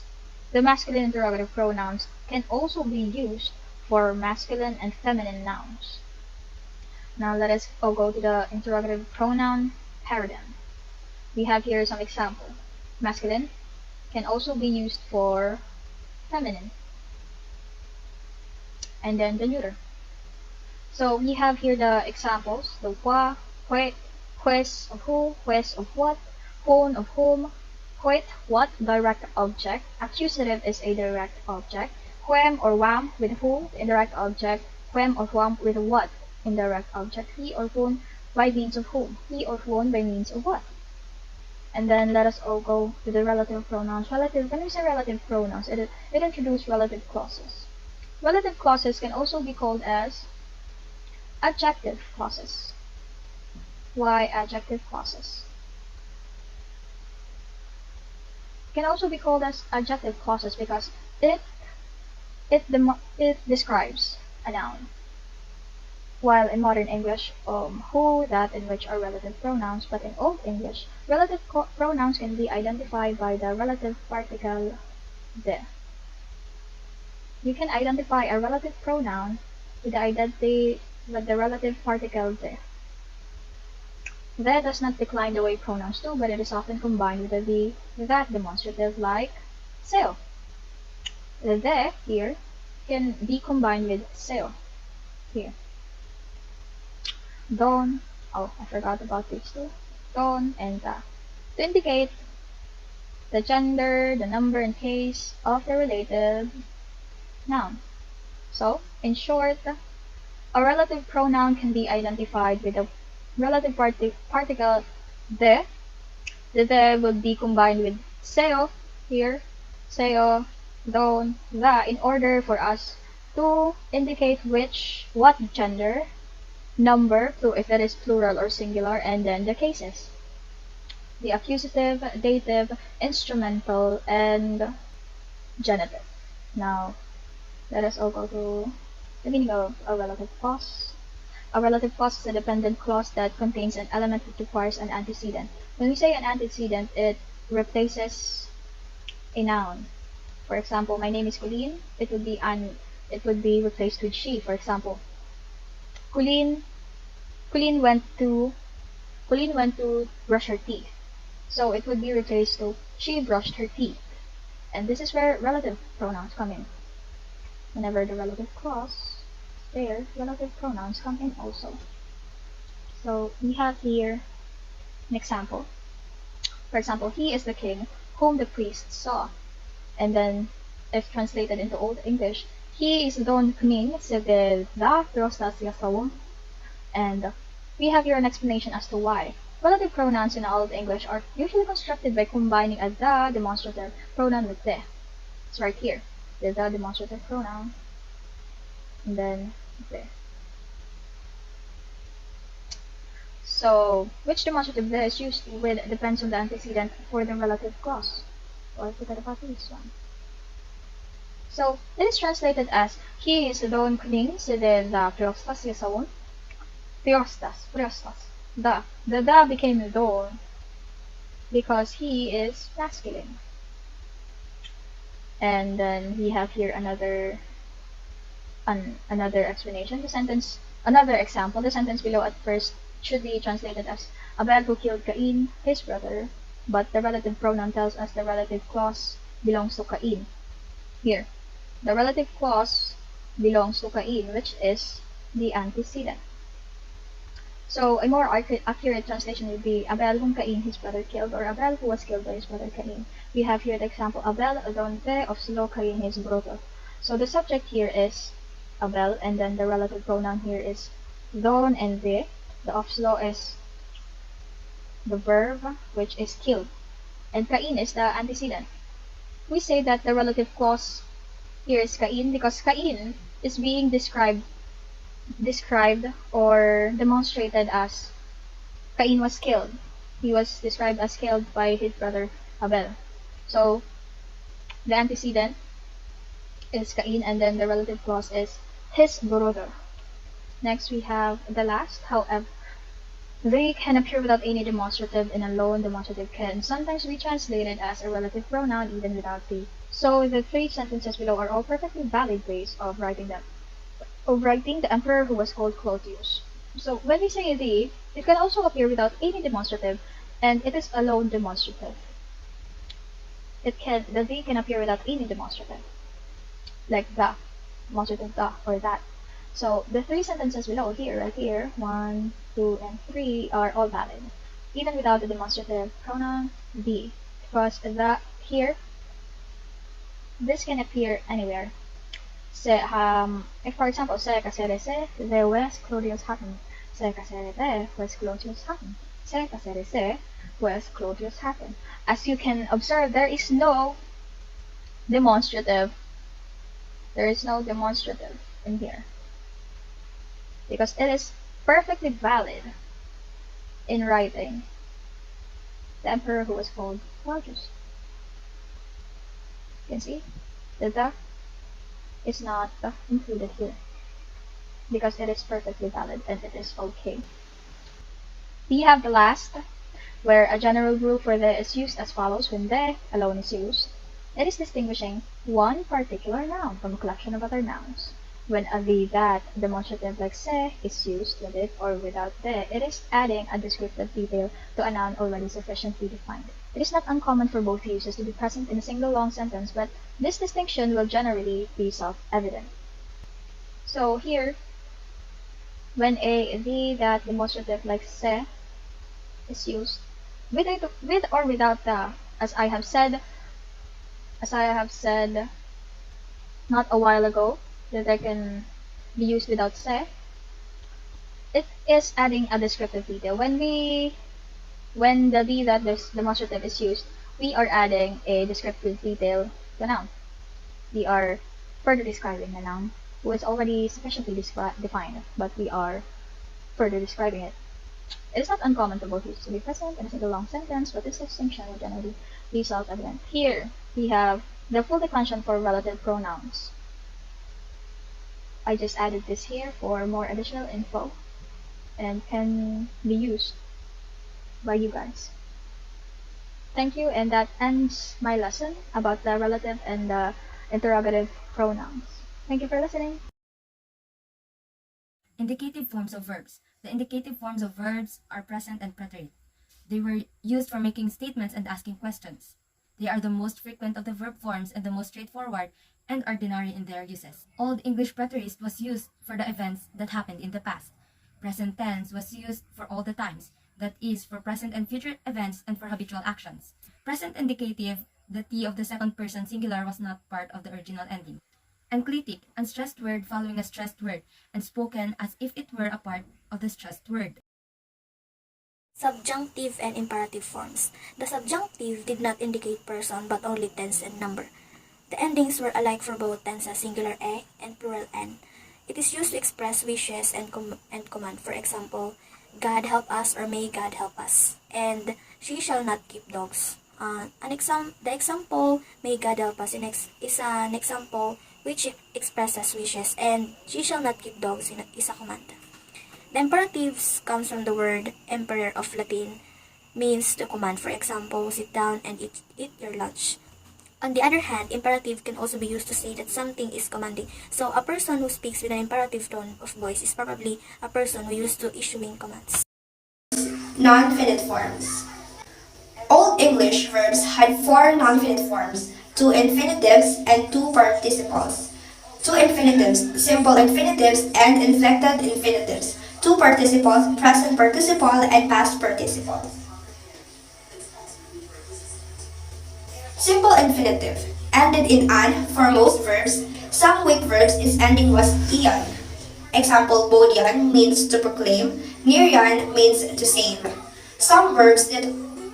the masculine interrogative pronouns can also be used for masculine and feminine nouns. Now let us go to the interrogative pronoun paradigm. We have here some example. Masculine can also be used for feminine. And then the neuter. So we have here the examples, the hua, huet, hues of who, hues of what, hon of whom, huet, what, direct object, accusative is a direct object, whem or wham with who, indirect object, whem or wham with what, indirect object, he or whom by means of whom, he or whom by means of what. And then let us all go to the relative pronouns. Relative, when we say relative pronouns, it introduces relative clauses. Relative clauses can also be called as adjective clauses. Why adjective clauses? Can also be called as adjective clauses because it describes a noun. While in modern English, who, that, and which are relative pronouns, but in Old English, relative pronouns can be identified by the relative particle the. You can identify a relative pronoun with the relative particle the. The does not decline the way pronouns do, but it is often combined with the that demonstrative like seo. The the here can be combined with seo here. Don, oh, I forgot about these two. Don and the. To indicate the gender, the number, and case of the relative noun. So, in short, a relative pronoun can be identified with a relative particle the. The will be combined with seo here, seo, don, the, in order for us to indicate what gender, number, so if it is plural or singular, and then the cases. The accusative, dative, instrumental, and genitive. Now, let us all go to the meaning of a relative clause. A relative clause is a dependent clause that contains an element which requires an antecedent. When we say an antecedent, it replaces a noun. For example, my name is Colleen. It would be replaced with she. For example, Colleen went to brush her teeth. So it would be replaced to she brushed her teeth. And this is where relative pronouns come in. Whenever the relative clause is there, relative pronouns come in also. So we have here an example. For example, he is the king whom the priest saw. And then, if translated into Old English, he is don kuning sedel da prostasya sawum. And we have here an explanation as to why. Relative pronouns in Old English are usually constructed by combining a the demonstrative pronoun with the. It's right here. The demonstrative pronoun. And then the. So, which demonstrative the is used with depends on the antecedent for the relative clause. Or forget about this one. So, it is translated as he is don kuning sedel da prostasya sawum. Priostas. The became don because he is masculine. And then we have here another explanation. Another example. The sentence below at first should be translated as Abel who killed Cain, his brother, but the relative pronoun tells us the relative clause belongs to Cain. Here, the relative clause belongs to Cain, which is the antecedent. So a more accurate translation would be Abel whom Cain his brother killed, or Abel who was killed by his brother Cain. We have here the example Abel don the of Slo Cain his brother. So the subject here is Abel, and then the relative pronoun here is don and the. The offslo is the verb which is killed, and Cain is the antecedent. We say that the relative clause here is Cain because Cain is being described or demonstrated as Cain was killed. He was described as killed by his brother Abel. So the antecedent is Cain, and then the relative clause is his brother. Next we have the last, however. They can appear without any demonstrative, and a lone demonstrative can sometimes be translated as a relative pronoun even without the. So the three sentences below are all perfectly valid ways of writing them. Of writing the emperor who was called Claudius. So when we say the, it can also appear without any demonstrative, and it is alone demonstrative. The the can appear without any demonstrative, like the demonstrative the or that. So the three sentences below here, right here, 1, 2, and 3 are all valid, even without the demonstrative pronoun the, because the here, this can appear anywhere. If for example, se caserese, there was Claudius happen. Se caserete was Claudius happen. Se caserese was Claudius happen. As you can observe, there is no demonstrative. There is no demonstrative in here, because it is perfectly valid in writing the emperor who was called Claudius. You can see that the is not included here because it is perfectly valid and it is okay. We have the last, where a general rule for the is used as follows when the alone is used. It is distinguishing one particular noun from a collection of other nouns. When a the, that, demonstrative like se is used with it or without the, it is adding a descriptive detail to a noun already sufficiently defined. It is not uncommon for both uses to be present in a single long sentence, but this distinction will generally be self-evident. So here, when a the, that, demonstrative like se is used, with or without the, as I have said not a while ago, that they can be used without se, it is adding a descriptive detail. When the the, that, this demonstrative is used, we are adding a descriptive detail to a noun. We are further describing the noun who is already sufficiently defined, but we are further describing it. It is not uncommon for both uses to be present in a single long sentence, but this distinction will generally be self-evident. Here, we have the full declension for relative pronouns. I just added this here for more additional info and can be used by you guys. Thank you, and that ends my lesson about the relative and the interrogative pronouns. Thank you for listening. Indicative forms of verbs. The indicative forms of verbs are present and preterite. They were used for making statements and asking questions. They are the most frequent of the verb forms and the most straightforward and ordinary in their uses. Old English preterist was used for the events that happened in the past. Present tense was used for all the times, that is, for present and future events and for habitual actions. Present indicative, the T of the second person singular was not part of the original ending. Enclitic, unstressed word following a stressed word, and spoken as if it were a part of the stressed word. Subjunctive and imperative forms. The subjunctive did not indicate person but only tense and number. The endings were alike for both tenses singular e and plural n. It is used to express wishes and command. For example, God help us or may God help us. And she shall not keep dogs. The example may God help us is an example which expresses wishes, and she shall not keep dogs is a command. The imperatives comes from the word emperor of Latin, means to command. For example, sit down and eat your lunch. On the other hand, imperative can also be used to say that something is commanding. So a person who speaks with an imperative tone of voice is probably a person who used to issuing commands. Non-finite forms. Old English verbs had 4 non-finite forms, 2 infinitives and 2 participles. 2 infinitives, simple infinitives, and inflected infinitives. 2 participles, present participle and past participle. Simple infinitive, ended in an for most verbs. Some weak verbs, its ending was ian. Example, bodian means to proclaim, nerian means to save. Some verbs that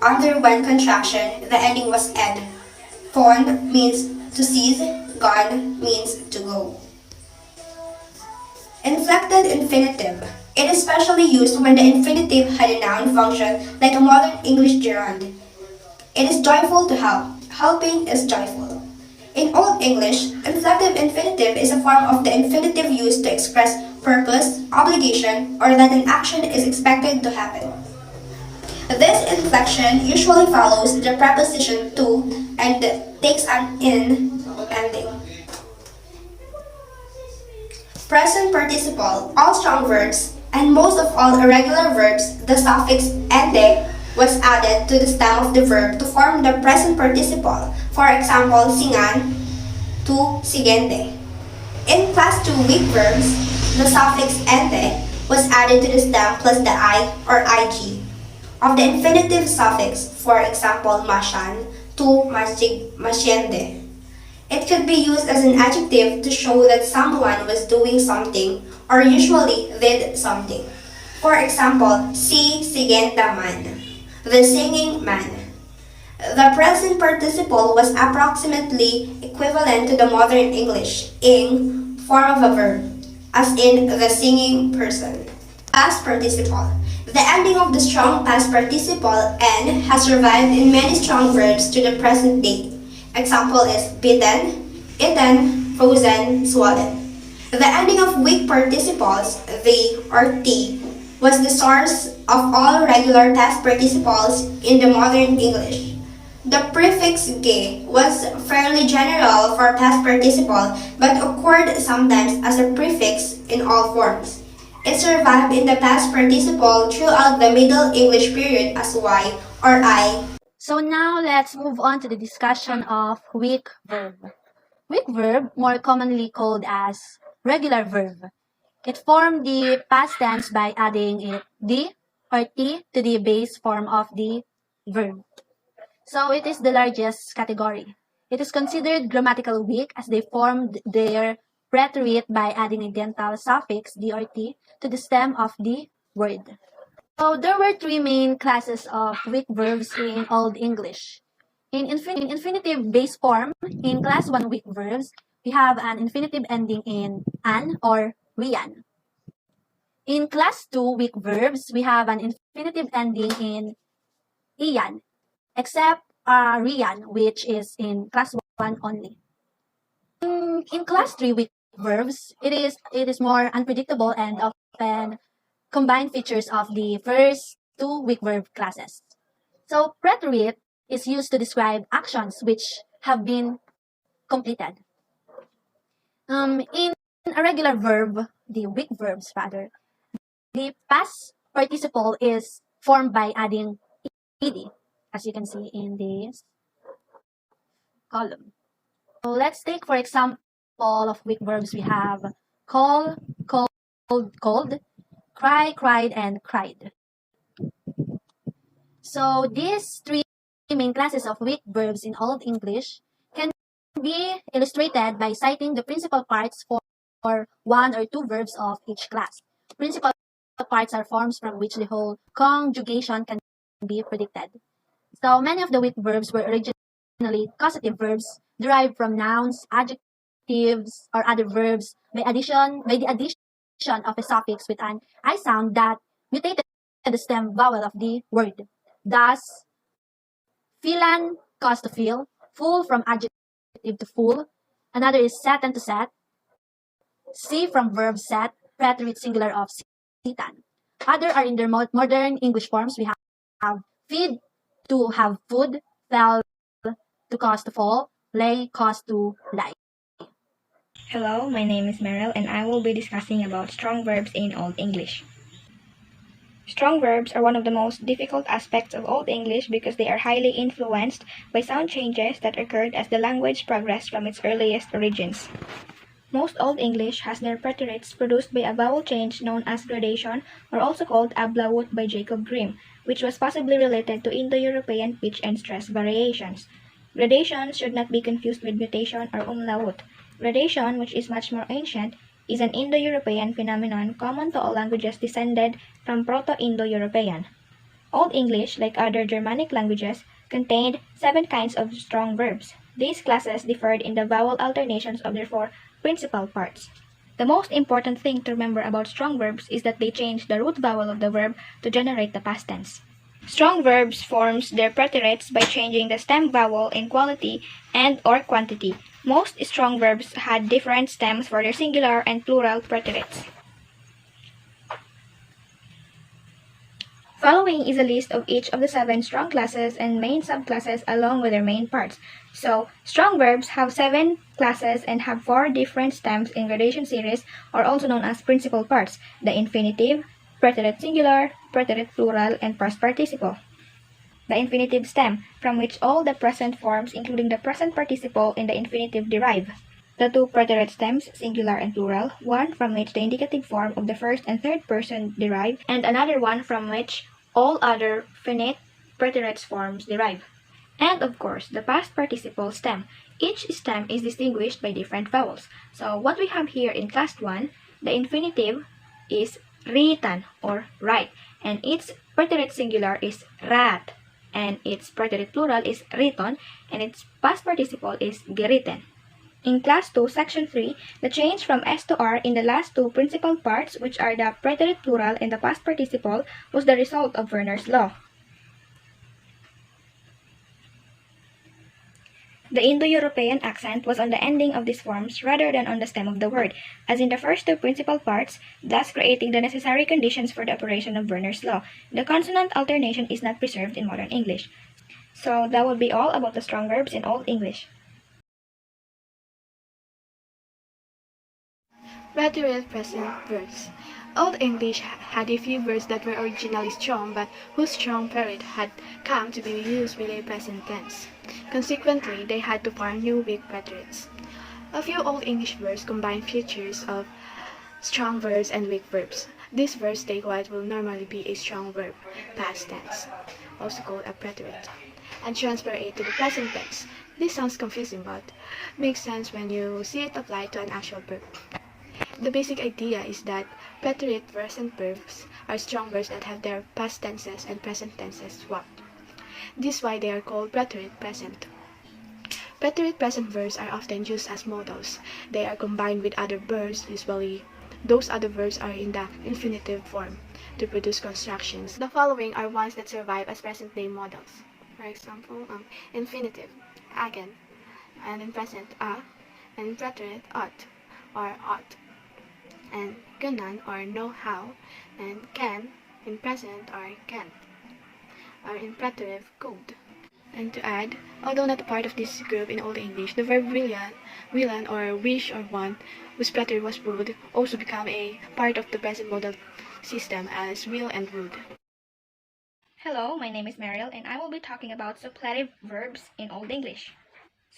underwent contraction, the ending was ed. Pon means to cease, gone means to go. Inflected infinitive. It is especially used when the infinitive had a noun function like a modern English gerund. It is joyful to help. Helping is joyful. In Old English, inflective infinitive is a form of the infinitive used to express purpose, obligation, or that an action is expected to happen. This inflection usually follows the preposition to and takes an in ending. Present participle, all strong verbs, and most of all irregular verbs, the suffix ende was added to the stem of the verb to form the present participle. For example, singan to sigente. In class 2 weak verbs, the suffix ente was added to the stem plus the I or ig of the infinitive suffix, for example, masyan to masyende. It could be used as an adjective to show that someone was doing something or usually did something. For example, si sigenta man, the singing man. The present participle was approximately equivalent to the modern English ing form of a verb, as in the singing person. Past participle. The ending of the strong past participle n has survived in many strong verbs to the present day. Example is bitten, eaten, frozen, swollen. The ending of weak participles, the or t, was the source of all regular past participles in the modern English. The prefix ge was fairly general for past participle but occurred sometimes as a prefix in all forms. It survived in the past participle throughout the Middle English period as y or I. So now let's move on to the discussion of weak verb. Weak verb, more commonly called as regular verb. It formed the past tense by adding it d or t to the base form of the verb. So it is the largest category. It is considered grammatical weak as they formed their preterite by adding a dental suffix d or t to the stem of the word. So there were three main classes of weak verbs in Old English. In infinitive base form, in class 1 weak verbs, we have an infinitive ending in an or rian. In class 2 weak verbs, we have an infinitive ending in ian, except rian, which is in class 1 only. In class 3 weak verbs, it is more unpredictable and often combined features of the first two weak verb classes. So preterite is used to describe actions which have been completed. In a regular verb, the weak verbs rather, the past participle is formed by adding ed, as you can see in this column. So let's take, for example, of weak verbs. We have call, called, cry, cried, and cried. So these three main classes of weak verbs in Old English can be illustrated by citing the principal parts for one or two verbs of each class. Principal parts are forms from which the whole conjugation can be predicted. So many of the weak verbs were originally causative verbs derived from nouns, adjectives, or other verbs by the addition of a suffix with an I sound that mutated the stem vowel of the word. Thus, filan cause to feel, full from adjective to full. Another is satan to set. See from verb set, preterite singular of sitan. Other are in their modern English forms. We have feed to have food, fell to cause to fall, lay cause to lie. Hello, my name is Meryl and I will be discussing about strong verbs in Old English. Strong verbs are one of the most difficult aspects of Old English because they are highly influenced by sound changes that occurred as the language progressed from its earliest origins. Most Old English has their preterites produced by a vowel change known as gradation, or also called ablaut by Jacob Grimm, which was possibly related to Indo-European pitch and stress variations. Gradation should not be confused with mutation or umlaut. Gradation, which is much more ancient, is an Indo-European phenomenon common to all languages descended from Proto-Indo-European. Old English, like other Germanic languages, contained 7 kinds of strong verbs. These classes differed in the vowel alternations of their 4 principal parts. The most important thing to remember about strong verbs is that they change the root vowel of the verb to generate the past tense. Strong verbs forms their preterites by changing the stem vowel in quality and or quantity. Most strong verbs had different stems for their singular and plural preterites. Following is a list of each of the 7 strong classes and main subclasses along with their main parts. So, strong verbs have 7 classes and have 4 different stems in gradation series, or also known as principal parts: the infinitive, preterite singular, preterite plural, and past participle. the infinitive stem, from which all the present forms, including the present participle in the infinitive, derive. The two preterite stems, singular and plural, one from which the indicative form of the first and third person derive, and another one from which all other finite preterite forms derive. And of course, the past participle stem. Each stem is distinguished by different vowels. So what we have here in class 1, the infinitive is written or write, and its preterite singular is rat, and its preterite plural is written, and its past participle is geritten. In class 2, section 3, the change from S to R in the last two principal parts, which are the preterite plural and the past participle, was the result of Werner's law. The Indo-European accent was on the ending of these forms rather than on the stem of the word, as in the first two principal parts, thus creating the necessary conditions for the operation of Werner's law. The consonant alternation is not preserved in modern English. So that would be all about the strong verbs in Old English. Preterite present verbs. Old English had a few words that were originally strong but whose strong period had come to be used with a present tense. Consequently, they had to form new weak preterites. A few Old English verbs combine features of strong verbs and weak verbs. These verbs take what will normally be a strong verb, past tense, also called a preterite, and transfer it to the present tense. This sounds confusing but makes sense when you see it applied to an actual verb. The basic idea is that preterite present verbs are strong verbs that have their past tenses and present tenses swapped. This is why they are called preterite present. Preterite present verbs are often used as modals. They are combined with other verbs, usually those other verbs are in the infinitive form, to produce constructions. The following are ones that survive as present-day modals. For example, infinitive, again, and in present, and in preterite, ought, or ought, and ganon, or know-how, and can, in present, or can't, or in preteritive, could. And to add, although not a part of this group in Old English, the verb willan or wish or want, whose preterite was would, also become a part of the present modal system as will and would. Hello, my name is Mariel, and I will be talking about suppletive verbs in Old English.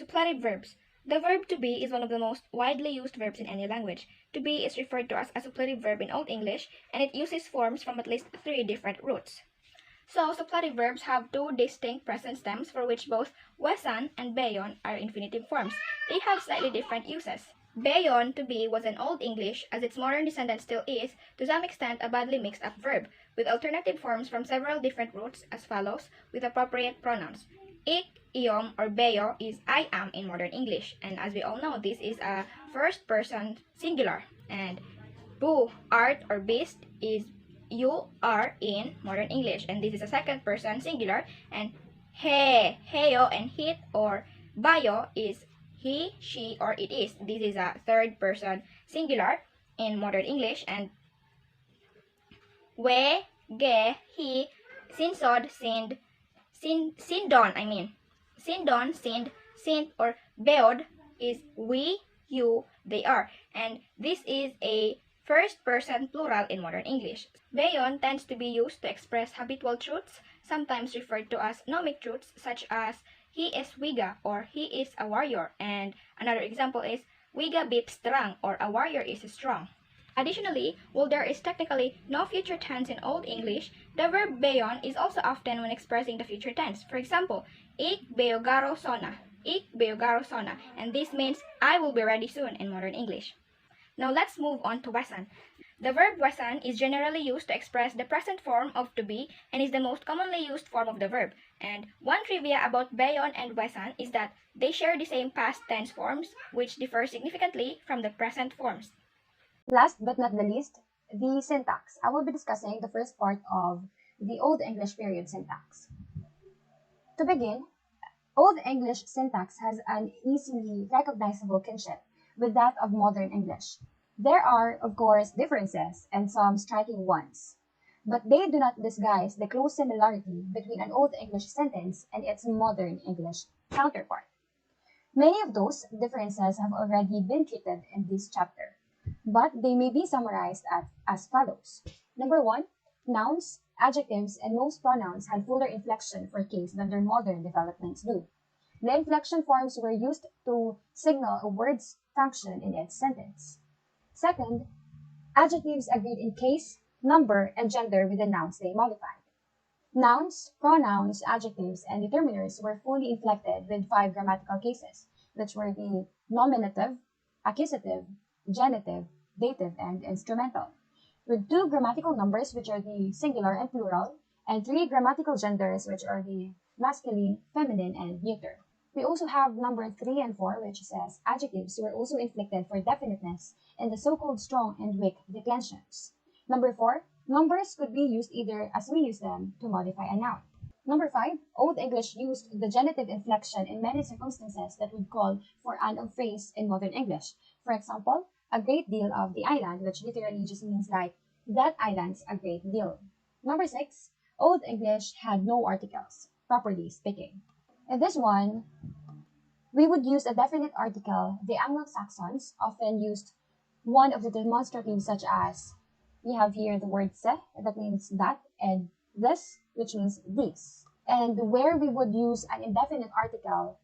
Suppletive verbs. The verb to be is one of the most widely used verbs in any language. To be is referred to as a suppletive verb in Old English, and it uses forms from at least 3 different roots. So, suppletive verbs have two distinct present stems for which both wesan and beyon are infinitive forms. They have slightly different uses. Beyon, to be, was in Old English, as its modern descendant still is, to some extent a badly mixed up verb, with alternative forms from several different roots as follows, with appropriate pronouns. Ik, iom, or beyo is I am in modern English, and as we all know, this is a first person singular, and bu, art, or beast is you are in modern English, and this is a second person singular, and he, heyo, and hit or bayo is he, she, or it is. This is a third person singular in modern English, and we, ge, he, sinsod, sind, sindon, sinned, sint, or beod is we, you, they are, and this is a first person plural in modern English. Beyon tends to be used to express habitual truths, sometimes referred to as nomic truths, such as he is wiga or he is a warrior, and another example is wiga bip strong or a warrior is strong. Additionally, while there is technically no future tense in Old English, the verb beyon is also often when expressing the future tense. For example, ik beogaro sona, and this means I will be ready soon in modern English. Now let's move on to wesan. The verb wesan is generally used to express the present form of to be and is the most commonly used form of the verb. And one trivia about beyon and wesan is that they share the same past tense forms, which differ significantly from the present forms. Last but not the least, the syntax. I will be discussing the first part of the Old English period syntax. To begin, Old English syntax has an easily recognizable kinship with that of modern English. There are, of course, differences and some striking ones, but they do not disguise the close similarity between an Old English sentence and its modern English counterpart. Many of those differences have already been treated in this chapter, but they may be summarized as follows. Number 1, nouns, adjectives and most pronouns had fuller inflection for case than their modern developments do. The inflection forms were used to signal a word's function in its sentence. Second, adjectives agreed in case, number, and gender with the nouns they modified. Nouns, pronouns, adjectives, and determiners were fully inflected with 5 grammatical cases, which were the nominative, accusative, genitive, dative, and instrumental, with 2 grammatical numbers, which are the singular and plural, and 3 grammatical genders, which are the masculine, feminine, and neuter. We also have number 3 and 4, which says adjectives were also inflected for definiteness in the so-called strong and weak declensions. Number 4, numbers could be used either as we use them to modify a noun. Number 5, Old English used the genitive inflection in many circumstances that would call for an of phrase in modern English. For example, a great deal of the island, which literally just means like, that island's a great deal. Number 6, Old English had no articles, properly speaking. In this one, we would use a definite article. The Anglo-Saxons often used one of the demonstratives such as, we have here the word se, that means that, and this, which means these. And where we would use an indefinite article,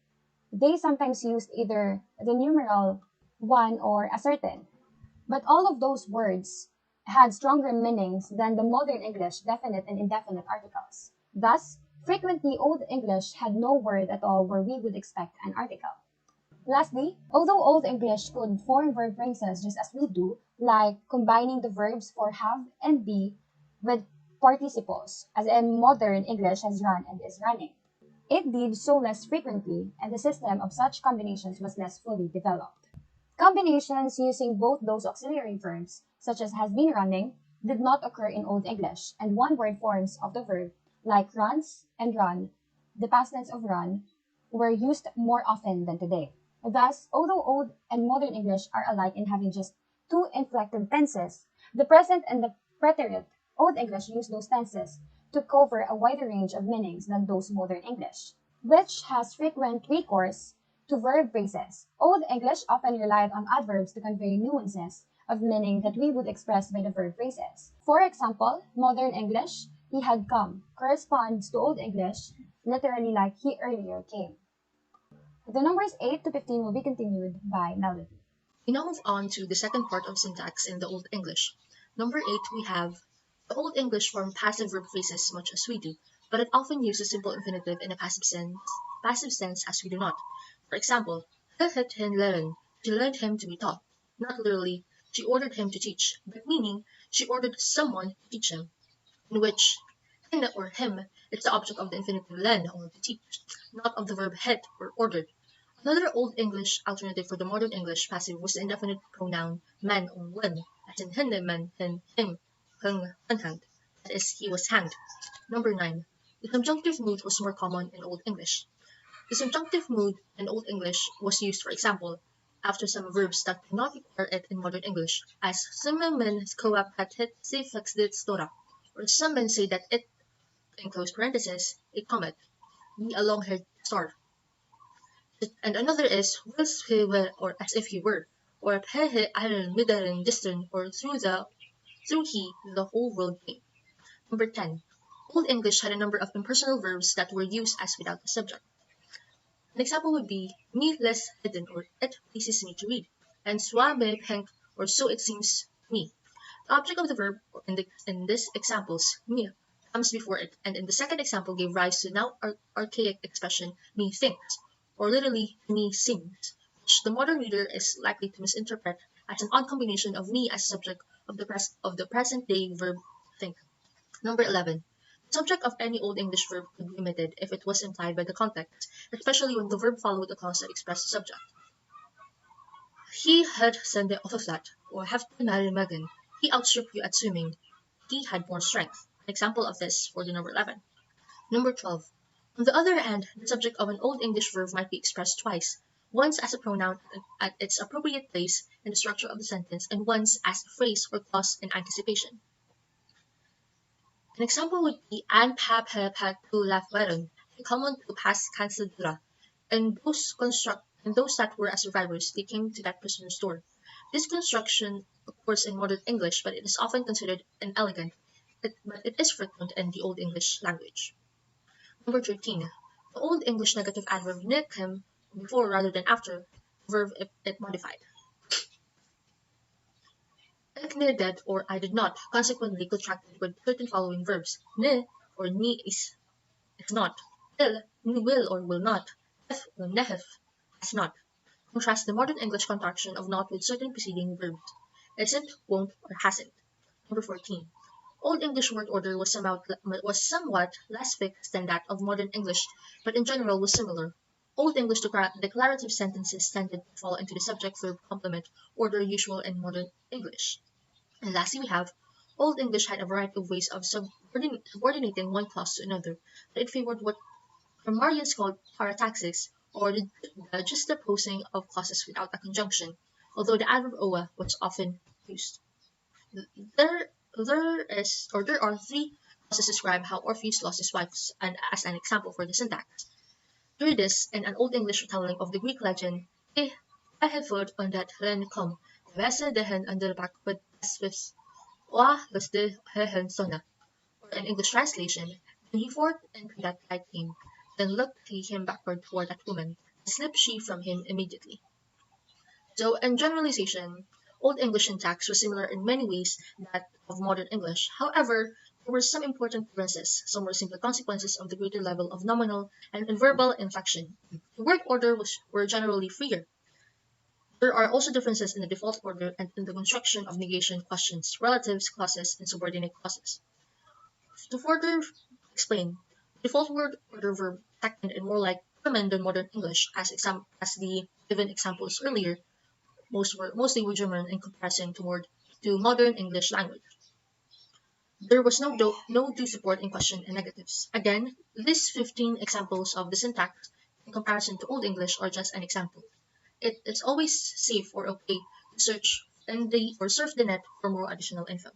they sometimes used either the numeral 1 or a certain. But all of those words had stronger meanings than the modern English definite and indefinite articles. Thus, frequently Old English had no word at all where we would expect an article. Lastly, although Old English could form verb phrases just as we do, like combining the verbs for have and be with participles, as in modern English has run and is running, it did so less frequently, and the system of such combinations was less fully developed. Combinations using both those auxiliary verbs, such as has been running, did not occur in Old English, and one-word forms of the verb, like runs and run, the past tense of run, were used more often than today. Thus, although Old and Modern English are alike in having just 2 inflected tenses, the present and the preterite Old English used those tenses to cover a wider range of meanings than those Modern English, which has frequent recourse to verb phrases. Old English often relied on adverbs to convey nuances of meaning that we would express by the verb phrases. For example, Modern English, he had come, corresponds to Old English, literally like he earlier came. The numbers 8 to 15 will be continued by Melody. We now move on to the second part of syntax in the Old English. Number 8, we have the Old English form passive verb phrases much as we do, but it often uses simple infinitive in a passive sense as we do not. For example, "He learn." She learned him to be taught. Not literally, she ordered him to teach, but meaning she ordered someone to teach him, in which him or him is the object of the infinitive len or to teach, not of the verb het or ordered. Another Old English alternative for the Modern English passive was the indefinite pronoun man or wen, as in hende man, him, hung, unhanged, that is, he was hanged. Number 9. The subjunctive mood was more common in Old English. The subjunctive mood in Old English was used, for example, after some verbs that do not require it in Modern English, as some men koap hat hit si fexdit stora, or some men say that it, in close parenthesis, a comet, be a long-haired star. And another is whilst he were, or as if he were, or pehe iron midaren distant, or through he the whole world came. Number 10. Old English had a number of impersonal verbs that were used as without the subject. An example would be me less hidden, or it pleases me to read, and swabe penk, or so it seems to me. The object of the verb in this examples, me, comes before it, and in the second example gave rise to the now archaic expression me thinks, or literally me seems, which the modern reader is likely to misinterpret as an odd combination of me as subject of the present day verb think. Number 11. The subject of any Old English verb could be omitted if it was implied by the context, especially when the verb followed a clause that expressed the subject. He had sent the offer flat, or have to marry Megan. He outstripped you at swimming. He had more strength. An example of this for the number 11. Number 12. On the other hand, the subject of an Old English verb might be expressed twice, once as a pronoun at its appropriate place in the structure of the sentence, and once as a phrase or clause in anticipation. An example would be an pa pa pa to laugh weron, common to past cancelled dura, and those that were as survivors, they came to that prisoner's door. This construction occurs in modern English, but it is often considered inelegant but it is frequent in the Old English language. Number 13. The Old English negative adverb ne came before rather than after the verb it modified. Ik did or I did not, consequently contracted with certain following verbs. Ne or ni is not. Il, ni will or will not. If or nehef, has not. Contrast the modern English contraction of not with certain preceding verbs. Isn't, won't, or hasn't. Number 14. Old English word order was somewhat less fixed than that of modern English, but in general was similar. Old English declarative sentences tended to fall into the subject-verb complement order usual in modern English. And lastly, we have Old English had a variety of ways of subordinating one clause to another, but it favored what grammarians called parataxis, or the juxtaposing of clauses without a conjunction, although the adverb oa was often used. There are three clauses describe how Orpheus lost his wife, and as an example for the syntax. Eurydice, in an Old English retelling of the Greek legend, "I have thought on that hen kom, wesse de hen under back with with wa was de hen sonna." Or in English translation, "Then he forth and that light came, then looked he him backward toward that woman, and slipped she from him immediately." So, in generalization, Old English syntax was similar in many ways to that of modern English. However, there were some important differences. Some were simply consequences of the greater level of nominal and verbal inflection. The word order were generally freer. There are also differences in the default order and in the construction of negation questions, relatives, clauses, and subordinate clauses. To further explain, the default word order verb second and more like German than modern English, as the given examples earlier, mostly were German in comparison to modern English language. There was no do support in question and negatives. Again, these 15 examples of the syntax in comparison to Old English are just an example. It's always safe or okay to search or surf the net for more additional info.